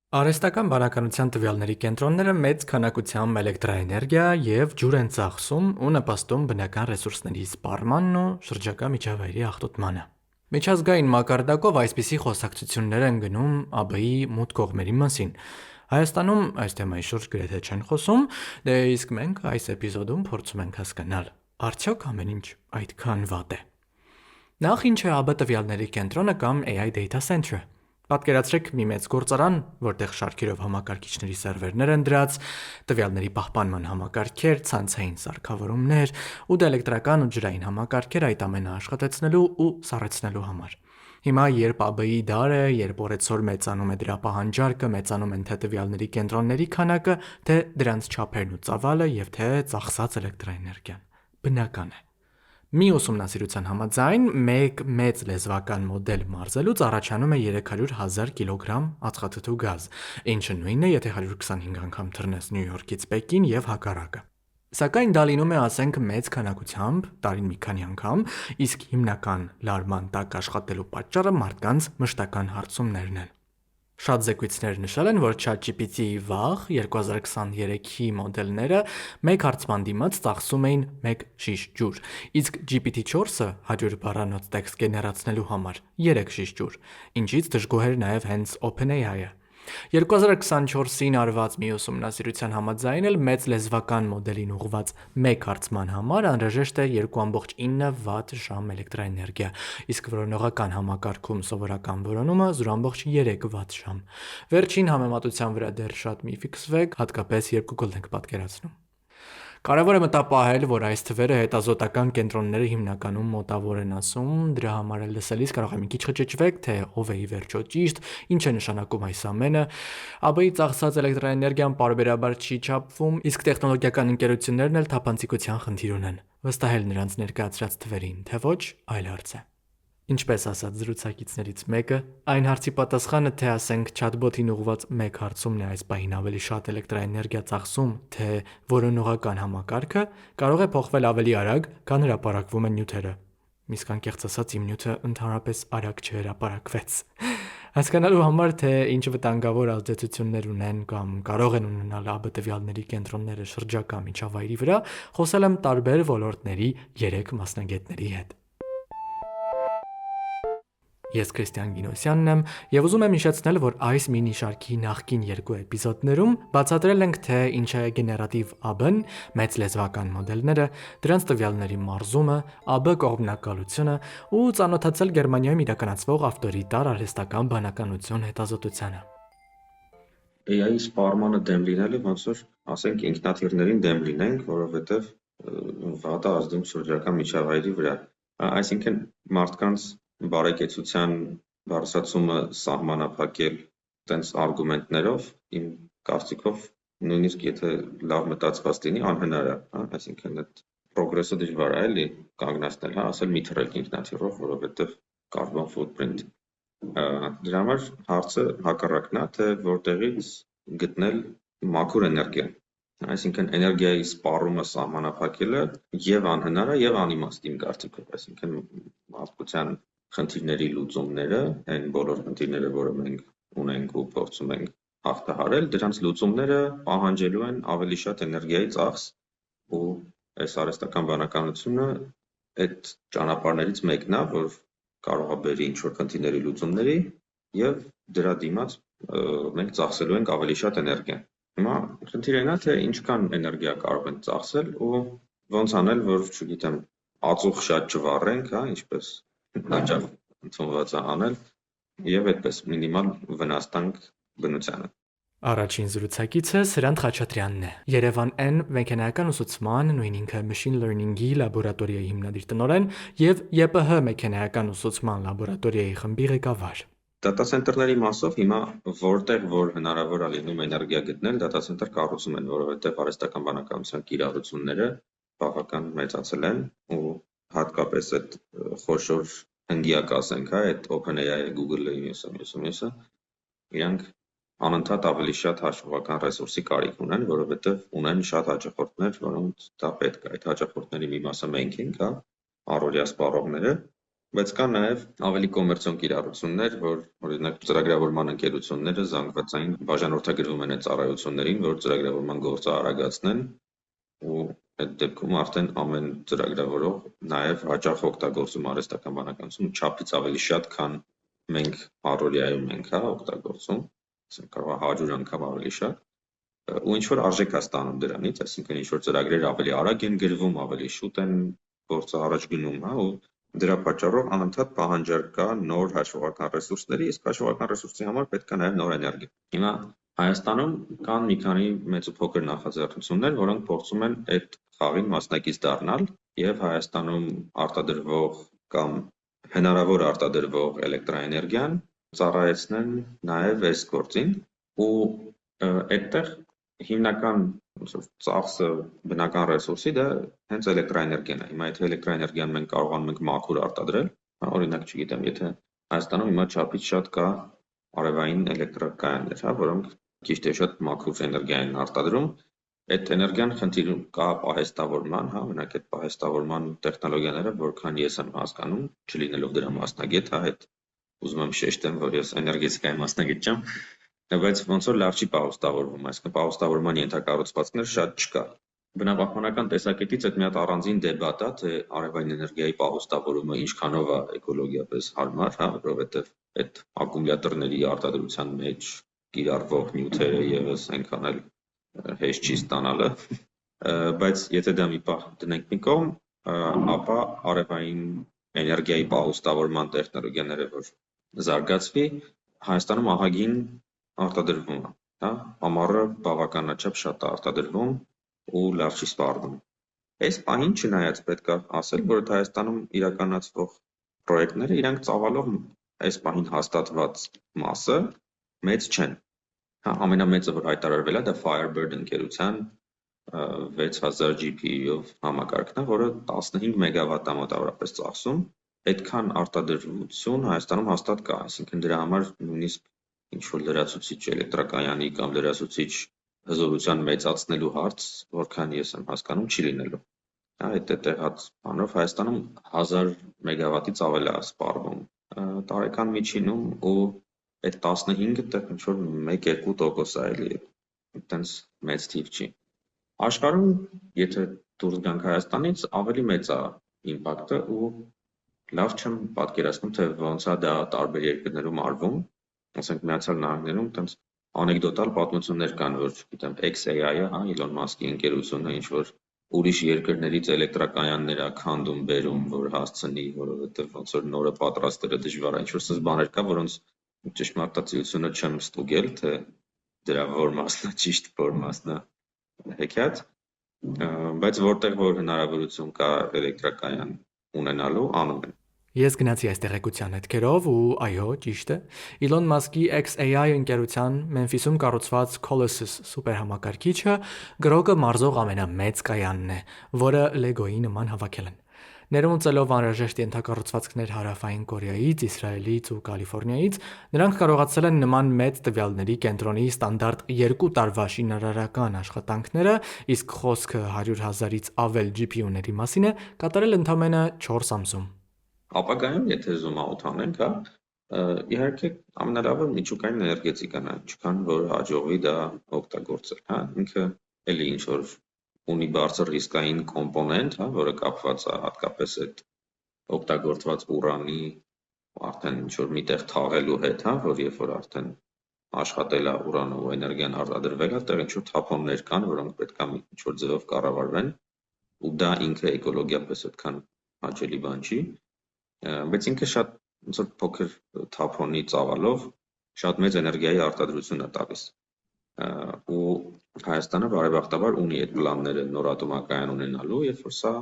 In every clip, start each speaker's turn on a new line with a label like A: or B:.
A: Արհեստական բանականության տվյալների կենտրոնները մեծ քանակությամբ էլեկտրաէներգիա և ջուր են ծախսում ու նպաստում բնական ռեսուրսների սպառմանն ու շրջակա միջավայրի աղտոտմանը։ Միջազգային մակարդակով այսպիսի խոսակցություններ են գնում ԱԲ-ի մութ կողմերի մասին։ Հայաստանում այս թեմայի շուրջ գրեթե չեն խոսում, դե իսկ մենք այս էպիզոդում փորձում ենք հասկանալ, արդյոք ամեն ինչ այդքան վատ է։ Նախ ինչ է ԱԲ տվյալների կենտրոնը կամ AI Data Center-ը։ Պատկերացրեք մի մեծ գործարան, որտեղ շարքերով համակարգիչների սերվերներ են դրած, տվյալների պահպանման համակարգեր, ցանցային սարքավորումներ ու էլեկտրական ու ջրային համակարգեր այդ ամենը աշխատեցնելու ու սառեցնելու համար։ Հիմա երբ ԱԲ-ի դարը, երբ օրեցօր մեծանում է դրա պահանջարկը, մեծանում են թե տվյալների կենտրոնների քանակը, թե դրանց չափերն ու ծավալը և թե ծախսած էլեկտրաէներգիան։ Բնական է։ Մի ուսումնասիրության համաձայն, մեկ մեծ լեզվական մոդել մարզելուց առաջանում է 300,000 կիլոգրամ ածխաթթու գազ, ինչը նույնն է, եթե 125 անգամ թռնես Նյու Յորքից Պեկին և հակառակը։ Սակայն դա լինում է, ասենք, մեծ քանակությամբ, տարին մի քանի անգամ, իսկ հիմնական լարման տակ աշխատելու պատճառը մարդկանց մշտական հարցումներն են։ Շատ զեկույցներ նշել են, որ ChatGPT-ի վաղ 2023-ի մոդելները մեկ հարցման դիմաց ծախսում էին 1 շիշ ջուր, իսկ GPT-4-ը 100 բառանոց տեքստ գեներացնելու համար 3 շիշ ջուր, ինչից դժգոհ էր նաև հենց OpenAI-ը։ 2024-ին արված մի ուսումնասիրության համաձայն էլ մեծ լեզվական մոդելին ուղղված մեկ հարցման համար անհրաժեշտ է 2,9 վատ ժամ էլեկտրաէներգիա, իսկ որոնողական համակարգում սովորական որոնումը 0,3 վատ ժամ։ Վերջին համեմատության վրա դեռ շատ մի ֆիքսվեք, հատկապես երբ Google-ն եք պատկերացնում։ Կարևոր է մտապահել, որ այս թվերը հետազոտական կենտրոնները հիմնականում մոտավոր են ասում, դրա համար էլ լսելիս կարող է մի քիչ խճճվեք, թե ով է ի վերջո ճիշտ, ինչ է նշանակում այս ամենը։ ԱԲ-ի ծախսած էլեկտրաէներգիան պարբերաբար չի չափվում, իսկ տեխնոլոգիական ընկերություններն էլ թափանցիկության խնդիր ունեն։ Վստահել նրանց ներկայացրած թվերին, թե ոչ, այլ հարց է։ Ինչպես ասաց զրուցակիցներից մեկը, այն հարցի պատասխանը, թե ասենք chatbot-ին ուղղված մեկ հարցումն է այս պահին ավելի շատ էլեկտրաէներգիա ծախսում, թե որոնողական համակարգը, կարող է փոխվել ավելի արագ, քան հրապարակվում են նյութերը։ Իսկ անկեղծ ասած, իմ նյութը ընդհանրապես արագ չհրապարակվեց։ Հասկանալու համար, թե ինչ վտանգավոր ազդեցություններ ունեն կամ կարող են ունենալ ԱԲ տվյալների կենտրոնները շրջակա միջավայրի վրա, խոսել եմ տարբեր ոլորտների 3 մասնագետների հետ։ Ես Քրիստիան Գինոսյանն եմ և ուզում եմ հիշեցնել, որ այս մինի շարքի նախկին 2 էպիզոդներում բացատրել ենք, թե ինչ է գեներատիվ ԱԲ-ն, մեծ լեզվական մոդելները, դրանց տվյալների մարզումը, ԱԲ կողմնակալությունը ու ծանոթացել Գերմանիայում իրականացվող ավտորիտար արհեստական բանականություն հետազոտությանը։
B: AI-ի սպառմանը դեմ լինելը ոնց որ, ասենք, ինքնաթիռներին դեմ լինենք, որովհետև վատ է ազդում շրջակա միջավայրի վրա։ Այսինքն մարդկանց բարեկեցության բարձրացումը սահմանափակել տենց արգումենտներով, իմ կարծիքով, նույնիսկ եթե լավ մտածված լինի, անհնար է, այսինքն այդ պրոգրեսը դժվար է, էլի, կանգնացնել, ասել մի թռեք ինքնաթիռով, որովհետև carbon footprint։ Դրա համար հարցը հակառակն է, թե որտեղից գտնել մաքուր էներգիա, այսինքն էներգիայի սպառումը սահմանափակելը եւ անհնար է եւ անիմաստ իմ կարծիքով, այսինքն մարդկության խնդիրների լուծումները, այն բոլոր խնդիրները, որը մենք ունենք ու փորձում ենք հաղթահարել, դրանց լուծումները պահանջելու են ավելի շատ էներգիայի ծախս ու այս արհեստական բանականությունը այդ ճանապարհներից մեկն է, որ կարող է բերի ինչ-որ խնդիրների լուծումների եւ դրա դիմաց մենք ծախսելու ենք ավելի շատ էներգիա։ Հիմա խնդիրը այն է, թե ինչքան էներգիա կարող ենք ծախսել ու ոնց անել, որ, չգիտեմ, ածուխ շատ չվառենք, ինչպես հաճախ ընդունված է անել, եւ այդպես մինիմալ վնաս տանք բնությանը։
A: Առաջին զրուցակիցը Սրանդ Խաչատրյանն է, Երևան N մեքենայական ուսուցման, նույն ինքը Machine Learning-ի լաբորատորիայի հիմնադիր տնօրեն եւ ԵՊՀ մեքենայական ուսուցման լաբորատորիայի խմբի ղեկավար։
B: Data center-ների մասով հիմա որտեղ որ հնարավոր է լինում էներգիա գտնել, data center կառուցում են, որովհետեւ արհեստական բանականության կիրառությունները բավական մեծացել են ու հատկապես այդ խոշոր հնգյակ ասենք, այդ OpenAI-ը, Google-ը, մյուսը, իրանք անընդհատ ավելի շատ հաշվողական ռեսուրսի կարիք ունեն, որովհետև ունեն շատ հաճախորդներ, որոնց դա պետք է։ Այդ հաճախորդների մի մասը մենք ենք, առօրյա սպառողները, Բայց կան նաև ավելի կոմերցիոն կիրառություններ, որ օրինակ ծրագրավորման ընկերությունները զանգվածային բաժանորդագրվում են այդ ծառայություններին, որ ծրագրավորման գործը արագացնեն ու այդ դեպքում արդեն ամեն ծրագրավորող նաև հաճախ օգտագործում արհեստական բանականություն չափից ավելի շատ, քան մենք առօրյայում ենք օգտագործում, ասենք կարող է 100 անգամ ավելի շատ, ու ինչ որ արժեք է ստանում դրանից, այսինքն ինչ որ ծրագրերը ավելի արագ են գրվում, ավելի շուտ են գործը առաջ գնում, ու դրա պատճառով անընդհատ պահանջարկ կա նոր հաշվողական ռեսուրսների, իսկ հաշվողական ռեսուրսի համար պետք է նաև նոր էներգիա։ Հիմա Հայաստանում կան մի քանի մեծ ու փոքր նախաձեռնություններ, որոնք փորձում են այդ խաղին մասնակից դառնալ եւ Հայաստանում արտադրվող կամ հնարավոր արտադրվող էլեկտրաէներգիան ծառայեցնեն նաև այս գործին ու այդտեղ հիմնական ծախսը բնական ռեսուրսի դա հենց էլեկտրաէներգիան է։ Հիմա եթե էլեկտրաէներգիան մենք կարողանում ենք մաքուր արտադրել, օրինակ, չգիտեմ, եթե Հայաստանում հիմա չափից շատ կա արևային էլեկտրակայաններ, որոնք քիչ թե շատ մաքուր էներգիա են արտադրում, այդ էներգիան խնդիր կա պահեստավորման, օրինակ այդ պահեստավորման տեխնոլոգիաները, որքան ես եմ հասկանում, չլինելով դրա մասնագետ, այդ ուզում եմ շեշտեմ, որ ես էներգետիկայի մասնագետ չեմ, բայց ոնց որ լավ չի պահեստավորվում, այսինքն պահեստավորման ենթակառուցվածքներ շատ չկա։ Բնապահպանական տեսակետից այդ մի հատ առանձին դեբատ է, թե արևային էներգիայի պահեստավորումը ինչքանով է էկոլոգիապես հարմար, որովհետև այդ ակումուլյատորների արտադրության մեջ կիրառվող նյութերը եւս այնքան էլ հեշտ չի ստանալը, բայց եթե դա մի պահ դնենք մի կողմ, ապա արևային էներգիայի պահեստավորման տեխնոլոգիաները որ զարգացվի, Հայաստանում ահագին արտադրվում է, ամառը բավականաչափ շատ է արտադրվում ու լավ չի սպառվում։ Այս պահին չնայած պետք է ասել, որ Հայաստանում իրականացվող պրոյեկտները իրանք ծավալով այս պահին հաստատված մասը մեծ չեն։ Ամենամեծը որ հայտարարվել է, դա Firebird ընկերության 6000 GPU-ով համակարգն է, որը 15 մեգավատ է մոտավորապես ծախսում։ Այդքան արտադրություն Հայաստանում հաստատ կա, այսինքն դրա համար նույնիսկ ինչ-որ լրացուցիչ էլեկտրակայանի կամ լրացուցիչ հզորության մեծացնելու հարց, որքան ես եմ հասկանում, չի լինելու։ Այդ տեղած բանով Հայաստանում 1000 մեգավատից ավել է սպառվում տարեկան միջինում ու այդ 15-ը տեղ ինչ-որ 1-2% է էլի, այտենց մեծ թիվ չի։ Աշխարհում, եթե դուրս գանք Հայաստանից, ավելի մեծ է իմպակտը ու լավ չեմ պատկերացնում, թե ոնց է դա տարբեր երկրներում արվում, ասենք Միացյալ Նահանգներում տենց անեկդոտալ պատմություններ կան, որ գիտեմ XAI-ը, Elon Musk-ի ընկերությունը ինչ որ ուրիշ երկրներից էլեկտրակայաններ է քանդում բերում, որ հասցնի, որովհետև ոնց որ նորը պատրաստելը դժվար է, ինչ որ սենց բաներ կա, որոնց ճշմարտացիությունը չեմ ստուգել, թե դրա որ մասն է ճիշտ, որ մասն է հեքիաթ, բայց որտեղ որ հնարավորություն կա էլեկտրակայան ունենալու, անում են։
A: Ես գնացի այս տեղեկության հետքերով ու այո, ճիշտ է։ Elon Musk-ի XAI ընկերության Մեմֆիսում կառուցված Colossus սուպերհամակարգիչը գրողը մարզող ամենամեծ կայանն է, որը Lego-ի նման հավաքել են։ Ներմուծելով անհրաժեշտ ենթակառուցվածքներ Հարավային Կորեայից, Իսրայելից ու Կալիֆոռնիայից, նրանք կարողացել են նման մեծ տվյալների կենտրոնի ստանդարտ 2 տարվա շինարարական աշխատանքները, իսկ խոսքը 100,000-ից ավել GPU-ների մասին է, կատարել ընդամենը 4 ամսում։
B: Ապագայում, եթե zoom out անենք, իհարկե ամենալավը միջուկային էներգետիկան է, ինչքան որ հաջողվի դա օգտագործել, ինքը էլի ինչ որ ունի բարձր ռիսկային կոմպոնենտ, որը կապված է հատկապես այդ օգտագործված ուրանի արդեն ինչ որ միտեղ թաղելու հետ, որ երբ որ արդեն աշխատել է ուրանը ու էներգիան արտադրվել է, այդտեղ ինչ որ թափոններ կան, որոնք պետք է ինչ որ ձևով կառավարվեն, ու դա ինքը էկոլոգիապես այդքան հաճելի բան չի, բայց ինքը շատ ոնց որ փոքր թափոնի ծավալով շատ մեծ էներգիայի արտադրություն է տալիս։ Ու Հայաստանը բարեբախտաբար ունի այդ պլանները նոր ատոմակայան ունենալու, երբ որ սա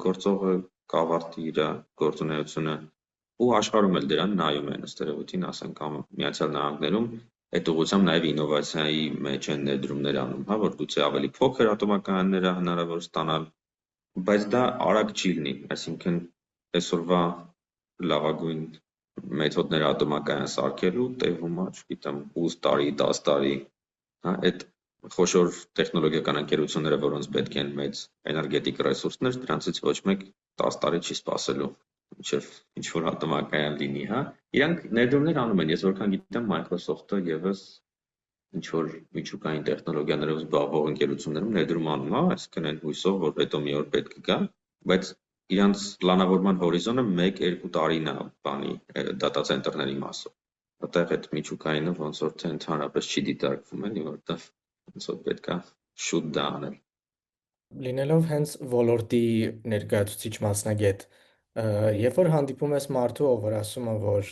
B: գործողը կավարտի իր գործունեությունը ու աշխարհում էլ դրան նայում են ըստ երևույթին, ասենք Միացյալ Նահանգներում այդ ուղղությամբ նաև ինովացիայի մեջ են ներդրումներ անում, որ գուցե ավելի փոքր ատոմակայաններ հնարավոր ստանալ, բայց դա արագ չի լինի, այսինքն այսօրվա լավագույն մեթոդները ատոմակայան սարքելու տևում է, չգիտեմ, 8 տարի, 10 տարի, այդ խոշոր տեխնոլոգիական ընկերությունները, որոնց պետք են մեծ էներգետիկ ռեսուրսներ, դրանցից ոչ մեկ 10 տարի չի սպասելու։ մինչև ինչ-որ հատմակայան լինի, հա։ Իրանք ներդրումներ անում են, ես որքան գիտեմ Microsoft-ը ևս ինչ-որ միջուկային տեխնոլոգիաներով զբաղվող ընկերություններում ներդրում անում է, այսինքն այն հույսով, որ հետո մի օր պետք կգա, բայց իրանց պլանավորման հորիզոնը 1-2 տարին է բանի դատա ցենտրների մասով։ Այդտեղ այդ միջուկայինը ոնց որ թե ընդհանրապես չի դիտարկվում էլի, որովհետև ոնց որ պետք է շուտ դա անել։
A: Լինելով հենց ոլորտի ներկայացուցիչ մասնագետ, երբ որ հանդիպում ես մարդու, ով որ ասում է, որ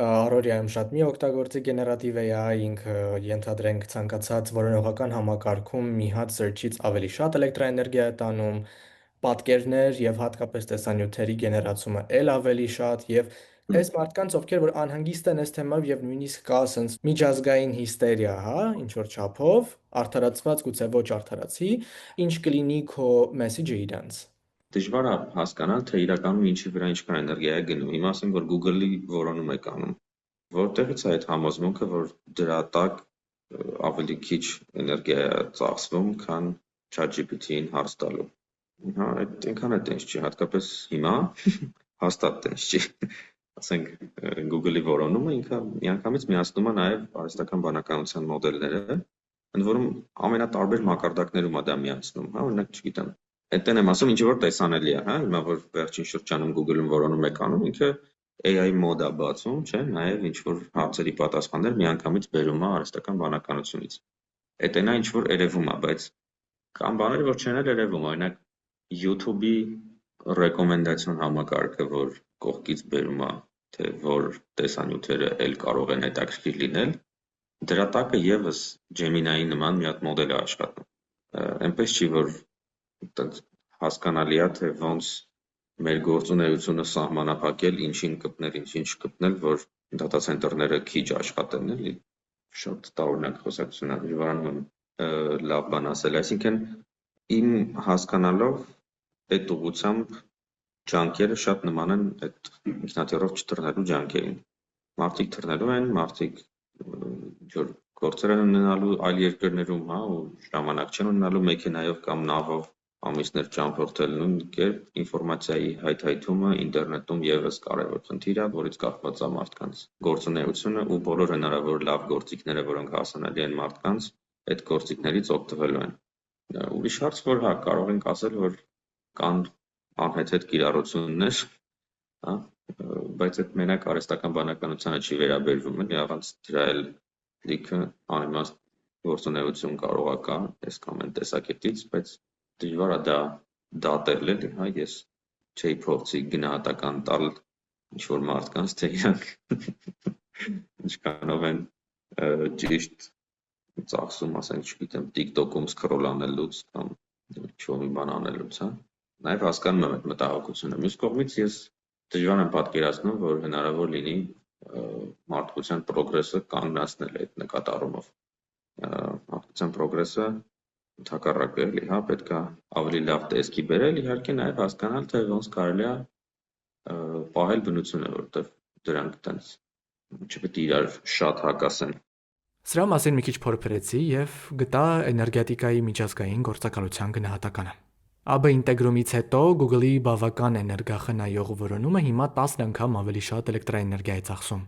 A: առօրյայում շատ մի օգտագործի գեներատիվ AI, ինքը ենթադրենք ցանկացած որոնողական համակարգում մի հատ search-ից ավելի շատ էլեկտրաէներգիա է տանում, պատկերներ եւ հատկապես տեսանյութերի գեներացումը էլ ավելի շատ եւ այս մարդկանց, ովքեր որ անհանգիստ են այս թեմայով եւ նույնիսկ կա ասենց միջազգային հիստերիա, հա, ինչ որ չափով, արդարացված, գուցե ոչ արդարացի, ինչ կլինի քո մեսեջը իրանց։
B: Դժվար է հասկանալ, թե իրականում ինչի վրա ինչքան էներգիա է գնում։ Հիմա ասենք, որ Google-ի որոնում եք անում։ Որտեղից է այդ համոզմունքը, որ դրա տակ ավելի քիչ էներգիա է ծախսվում, քան ChatGPT-ին հարց տալու։ Հա, այդ այնքան է տենց չի, հատկապես հիմա հաստատ տենց չի։ Ասենք Google-ի որոնումը ինքը միանգամից միացնում է նաև արհեստական բանականության մոդելները, ընդ որում ամենատարբեր մակարդակներում է դա միացնում, հա, օրինակ, չգիտեմ, այդտեն եմ ասում, ինչ որ տեսանելի է, հա, հիմա որ վերջին շրջանում Google-ում որոնում եք անում, ինքը AI մոդ է բացում, չէ, նաև ինչ որ հարցերի պատասխաններ միանգամից բերում է արհեստական բանականությունից։ Այդ այնա ինչ որ երևում է, բայց կան բաներ, որ չեն էլ երևում, օրինակ YouTube-ի ռեկոմենդացիոն համակարգը, որ կողքից բերում է, թե որ տեսանյութերը էլ կարող են հետաքրքիր լինել, դրա տակը եւս Gemini-ի նման մի հատ մոդել է աշխատում։ Այնպես չի, որ հասկանալի է, թե ոնց մեր գործունեությունը սահմանափակել, ինչին կպնել, ինչին չկպնել, որ դատա ցենտրները քիչ աշխատեն, էլի։ Շատ տարօրինակ խոսակցություն է, դժվարանում եմ լավ բան ասել, այսինքն իմ հասկանալով այդ ուղղությամբ ջանքերը շատ նման են այդ ինքնաթիռով չթռնելու ջանքերին։ Մարդիկ թռնելու են, մարդիկ ինչ-որ գործեր են ունենալու այլ երկրներում, հա, ու ժամանակ չեն ունենալու մեքենայով կամ նավով ամիսներ ճամփորդել, նույն կերպ ինֆորմացիայի հայթայթումը ինտերնետում եւս կարևոր խնդիր է, որից կախված է մարդկանց գործունեությունը ու բոլոր հնարավոր լավ գործիքները, որոնք հասանելի են մարդկանց, այդ գործիքներից օգտվելու են։ Ուրիշ հարց, որ հա, կարող ենք ասել, որ կան անհեթեթ կիրառություններ, հա, բայց այդ մենակ արհեստական բանականությանը չի վերաբերվում, էլի առանց դրա էլ լիքը անիմաստ գործունեություն կարող է կա այս կամ այն տեսակետից, բայց դժվար է դա դատել էլի, հա, ես չէի փորձի գնահատական տալ ինչ-որ մարդկանց, թե իրանք ինչքանով են ճիշտ ծախսում, ասենք, չգիտեմ, TikTok-ում սկրոլ անելուց կամ ինչ-որ մի բան անելուց, հա։ Նաև հասկանում եմ այդ մտահոգությունը։ Մյուս կողմից ես դժվար եմ պատկերացնում, որ հնարավոր լինի մարդկության պրոգրեսը կանգնացնել այդ նկատառումով։ Մարդկության պրոգրեսը ընդհակառակը էլի, հա, պետք է ավելի լավ տեսքի բերել, իհարկե նաև հասկանալ, թե ոնց կարելի է պահել բնությունը, որովհետև դրանք տենց չպետք է իրար շատ հակասեն։
A: Սրա մասին մի քիչ փորփրեցի եւ գտա էներգետիկայի միջազգային գործակալության գնահատականը։ AB ինտեգրումից հետո Google-ի բավական էներգախնայող որոնումը հիմա 10 անգամ ավելի շատ էլեկտրաէներգիա է ծախսում։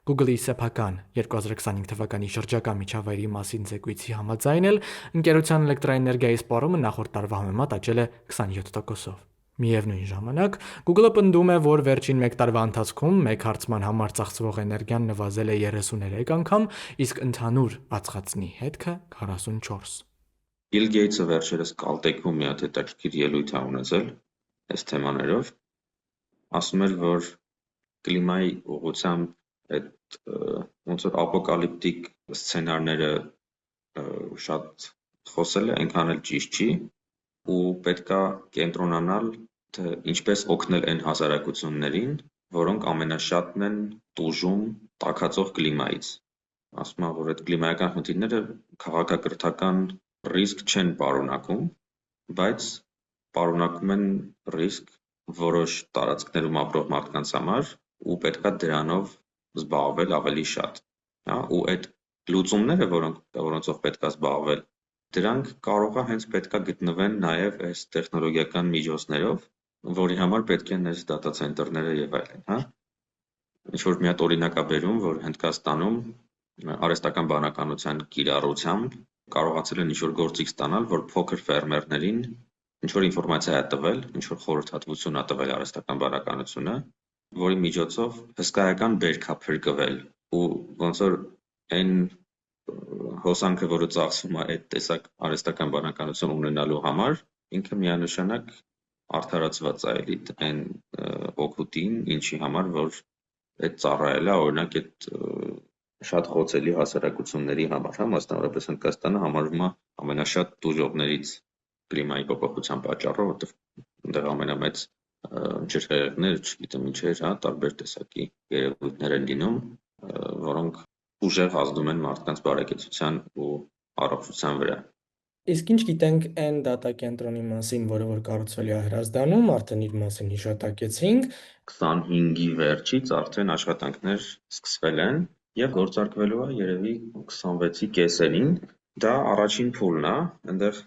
A: Google-ի սեփական 2025 թվականի շրջակա միջավայրի մասին զեկույցի համաձայն էլ ընկերության էլեկտրաէներգիայի սպառումը նախորդ տարվա համեմատ աճել է 27%-ով։ Միևնույն ժամանակ, Google-ը պնդում է, որ վերջին 1 տարվա ընթացքում մեկ հարցման համար ծախսվող էներգիան նվազել է 33 անգամ, իսկ ընդհանուր ածխածնի հետքը 44։
B: Bill Gates-ը վերջերս Caltech-ում մի հատ հետաքրքիր ելույթ է ունեցել այս թեմաներով, ասում էր, որ կլիմայի ուղղությամբ այդ ոնց որ ապոկալիպտիկ սցենարները շատ խոսելը այնքան էլ ճիշտ չի ու պետքա կենտրոնանալ թե ինչպես օգնել այն հասարակություններին, որոնք ամենաշատն են տուժում տաքացող կլիմայից։ Ասում եմ, որ այդ կլիմայական խնդիրները քաղաքակրթական ռիսկ չեն պարունակում, բայց պարունակում են ռիսկ որոշ տարածքներում ապրող մարդկանց համար ու պետքա դրանով զբաղվել ավելի շատ, հա, ու այդ լուծումները, որոնցով պետքա զբաղվել, դրանք կարող է հենց պետքա գտնվեն նաև այս տեխնոլոգիական միջոցներով, որի համար պետք են այս data center-ները եւ այլն, հա։ Ինչ որ մի հատ օրինակ է բերում, որ Հնդկաստանում արհեստական բանականության կիրառությամբ կարողացել են ինչ-որ գործիք ստանալ, որ փոքր ֆերմերներին ինչ-որ ինֆորմացիա է տվել, ինչ-որ խորհրդատվություն է տվել արհեստական բանականությունը, որի միջոցով հսկայական բերք է փրկվել, ու ոնց որ այն հոսանքը, որը ծախսվում է այդ տեսակ արհեստական բանականություն ունենալու համար, ինքը միանշանակ արդարացված է էլի այն օգուտին, ինչի համար, որ այդ ծառայելը, օրինակ այդ շատ խոցելի հասարակությունների համար, հա, մասնավորապես Հնդկաստանը համարվում է ամենաշատ տուժողներից կլիմայի փոփոխության պատճառով, որտեղ այնտեղ ամենամեծ ջրհեղեղներ, չգիտեմ ինչեր, հա, տարբեր տեսակի երևույթներ են լինում, որոնք ուժեղ ազդում են մարդկանց բարեկեցության ու առողջության վրա։
A: Իսկ ինչ գիտենք այն data կենտրոնի մասին, որը որ կառուցվել է Հրազդանում, արդեն իր մասին հիշատակեցինք,
B: 25-ի վերջից արդեն աշխատանքներ սկսվել են եւ գործարկվելու է երևի 26-ի կեսերին։ Դա առաջին փուլն է, այնտեղ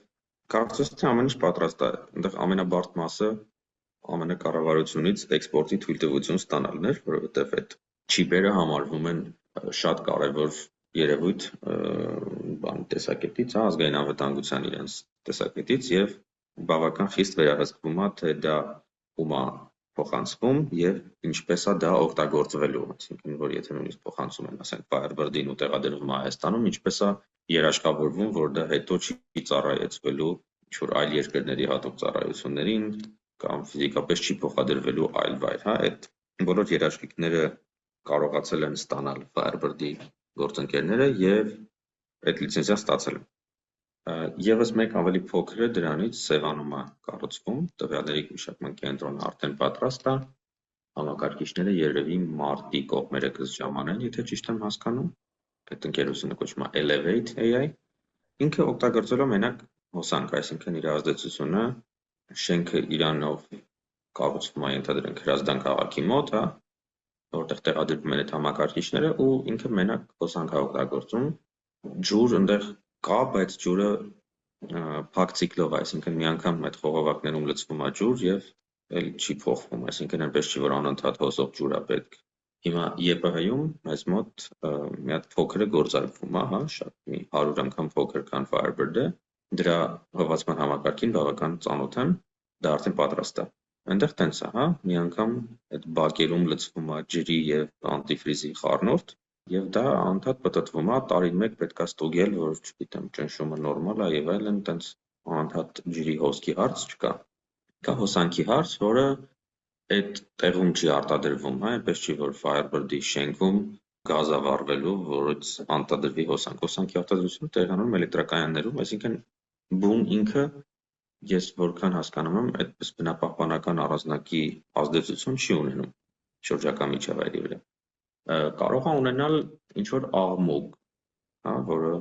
B: կարծես թե ամեն ինչ պատրաստ է։ Այնտեղ ամենաբարդ մասը ԱՄՆ կառավարությունից էքսպորտի թույլտվություն ստանալն էր, որովհետեւ այդ չիպերը համարվում են շատ կարևոր երևույթ բանի տեսակետից, ազգային անվտանգության իրենց տեսակետից եւ բավական խիստ վերահսկվում է, թե դա ում է փոխանցվում եւ ինչպես է դա օգտագործվելու, այսինքն որ եթե նույնիսկ փոխանցում են, ասենք Firebird-ին ու տեղադրվում է Հայաստանում, ինչպես է երաշխավորվում, որ դա հետո չի ծառայեցվելու ինչ-որ այլ երկրների հատուկ ծառայություններին կամ ֆիզիկապես չի փոխադրվելու այլ վայր, հա, այդ բոլոր երաշխիքները կարողացել են ստանալ Firebird-ի գործընկերները եւ այդ լիցենզիան ստացել են։ Եվս մեկ ավելի փոքր է դրանից Սևանում է կառուցվում, տվյալների մշակման կենտրոնը արդեն պատրաստ է, համակարգիչները երևի մարտի կողմերը կժամանեն, եթե ճիշտ եմ հասկանում, այդ ընկերությունը կոչվում է Elevate AI, ինքը օգտագործելով մենակ հոսանք, այսինքն իր ազդեցությունը շենքը իրանով կառուցվում է ենթադրենք Հրազդան քաղաքի մոտ, հա, որտեղ տեղադրվում են այդ համակարգիչները ու ինքը մենակ հոսանք է օգտագործում, ջուր այնտեղ կա, բայց ջուրը փակ ցիկլով, այսինքն մի անգամ այդ խողովակներում լցվում է ջուր եւ էլ չի փոխվում, այսինքն այնպես չի, որ անընդհատ հոսող ջուր է պետք։ Հիմա ԵՊՀ-ում մեզ մոտ մի հատ փոքրը գործարկվում է, հա, շատ մի 100 անգամ փոքր, քան Firebird-ը, դրա հղացման համակարգին բավական ծանոթ եմ, դա արդեն պատրաստ է։ Այնտեղ տենց է, հա, մի անգամ այդ բակերում լցվում է ջրի եւ անտիֆրիզի խառնուրդ, եւ դա անդադ պտտվում է, տարին մեկ պետքա ստուգել, որ չգիտեմ, ճնշումը նորմալ է եւ այլն, տենց անդադ ջրի հոսքի հարց չկա։ Կա հոսանքի հարց, որը այդ տեղում չի արտադրվում, հա, այնպես չի, որ Firebird-ի շենքում գազա վառվելու, որից արտադրվի հոսանք։ Հոսանքի արտադրությունը տեղի ունենում էլեկտրակայաններում, այսինքն բուն ինքը ես որքան հասկանում եմ, այդպես բնապահպանական առանձնակի ազդեցություն չի ունենում շրջակա միջավայրի վրա։ Կարող է ունենալ ինչ-որ աղմուկ, հա, որը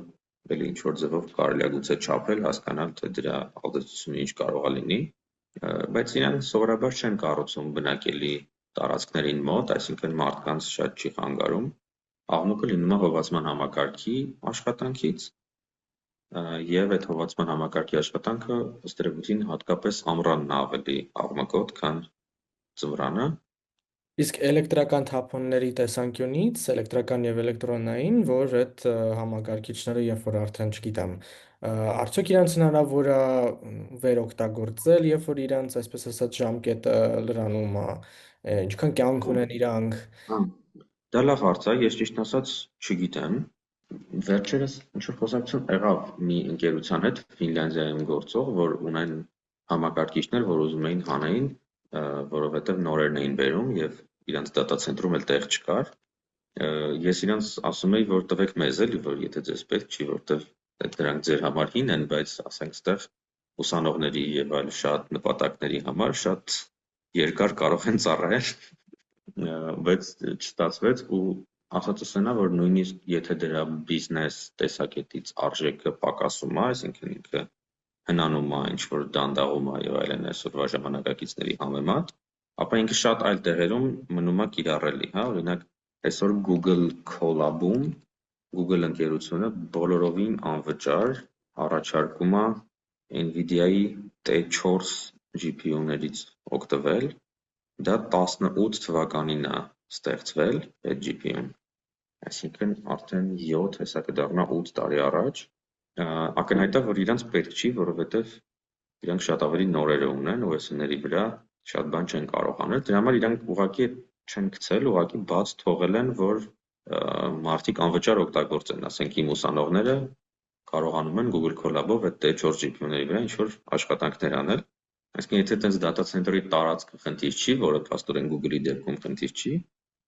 B: էլի ինչ-որ ձևով կարելի է գուցե չափել, հասկանալ, թե դրա ազդեցությունը ինչ կարող է լինի, բայց իրանք սովորաբար չեն կառուցում բնակելի տարածքներին մոտ, այսինքն մարդկանց շատ չի խանգարում։ Աղմուկը լինում է հովացման համակարգի աշխատանքից, եւ այդ հովացման համակարգի աշխատանքը ըստ երևույթին հատկապես ամռանն է ավելի աղմկոտ, քան ձմռանը։
A: իսկ էլեկտրական թափոնների տեսանկյունից, էլեկտրական եւ էլեկտրոնային, որ այդ համակարգիչները երբ որ արդեն, չգիտեմ, արդյոք իրանց հնարավոր է վերօգտագործել, երբ որ իրանց, այսպես ասած, ժամկետը լրանում է, ինչքան կյանք ունեն իրանք։
B: Դա լավ հարց է, ես ճիշտ ասած չգիտեմ։ Վերջերս ինչ-որ խոսակցություն եղավ մի ընկերության հետ Ֆինլանդիայում գործող, որ ունեն համակարգիչներ, որ ուզում էին հանեին, որովհետև նորերն էին բերում եւ իրանց data center-ում էլ տեղ չկար։ Ես իրանց ասում էի, որ տվեք մեզ էլի, որ եթե ձեզ պետք չի, որտեվ դրանք ձեր համար հին են, բայց ասենք ստեղ ուսանողների եւ այլ շատ նպատակների համար շատ երկար կարող են ծառայել, բայց չստացվեց ու ասածս այնա, որ նույնիսկ եթե դրա բիզնես տեսակետից արժեքը պակասում է, այսինքն ինքը հնանում է, ինչ-որ դանդաղում է եւ այլն այսօրվա ժամանակակիցների համեմատ, ապա ինքը շատ այլ տեղերում մնում է կիրառելի, հա, օրինակ այսօր Google Colab-ում Google ընկերությունը բոլորովին անվճար առաջարկում է Nvidia-ի T4 GPU-ներից օգտվել, դա 18 թվականին է ստեղծվել այդ GPU-ն, այսինքն արդեն 7, հեսա կդառնա 8 տարի առաջ, ակնհայտ է, որ իրանց պետք չի, որովհետև իրանք շատ ավելի նորերը ունեն OS-ների վրա, շատ բան չեն կարող անել, դրա համար իրանք ուղղակի չեն գցել, ուղղակի բաց թողել են, որ մարդիկ անվճար օգտագործեն, ասենք իմ ուսանողները կարողանում են Google Colab-ով այդ T4 GPU-ների վրա ինչ-որ աշխատանքներ անել, այսինքն եթե այդպես data center-ի տարածքը խնդիր չի, որը փաստորեն Google-ի դեպքում խնդիր չի,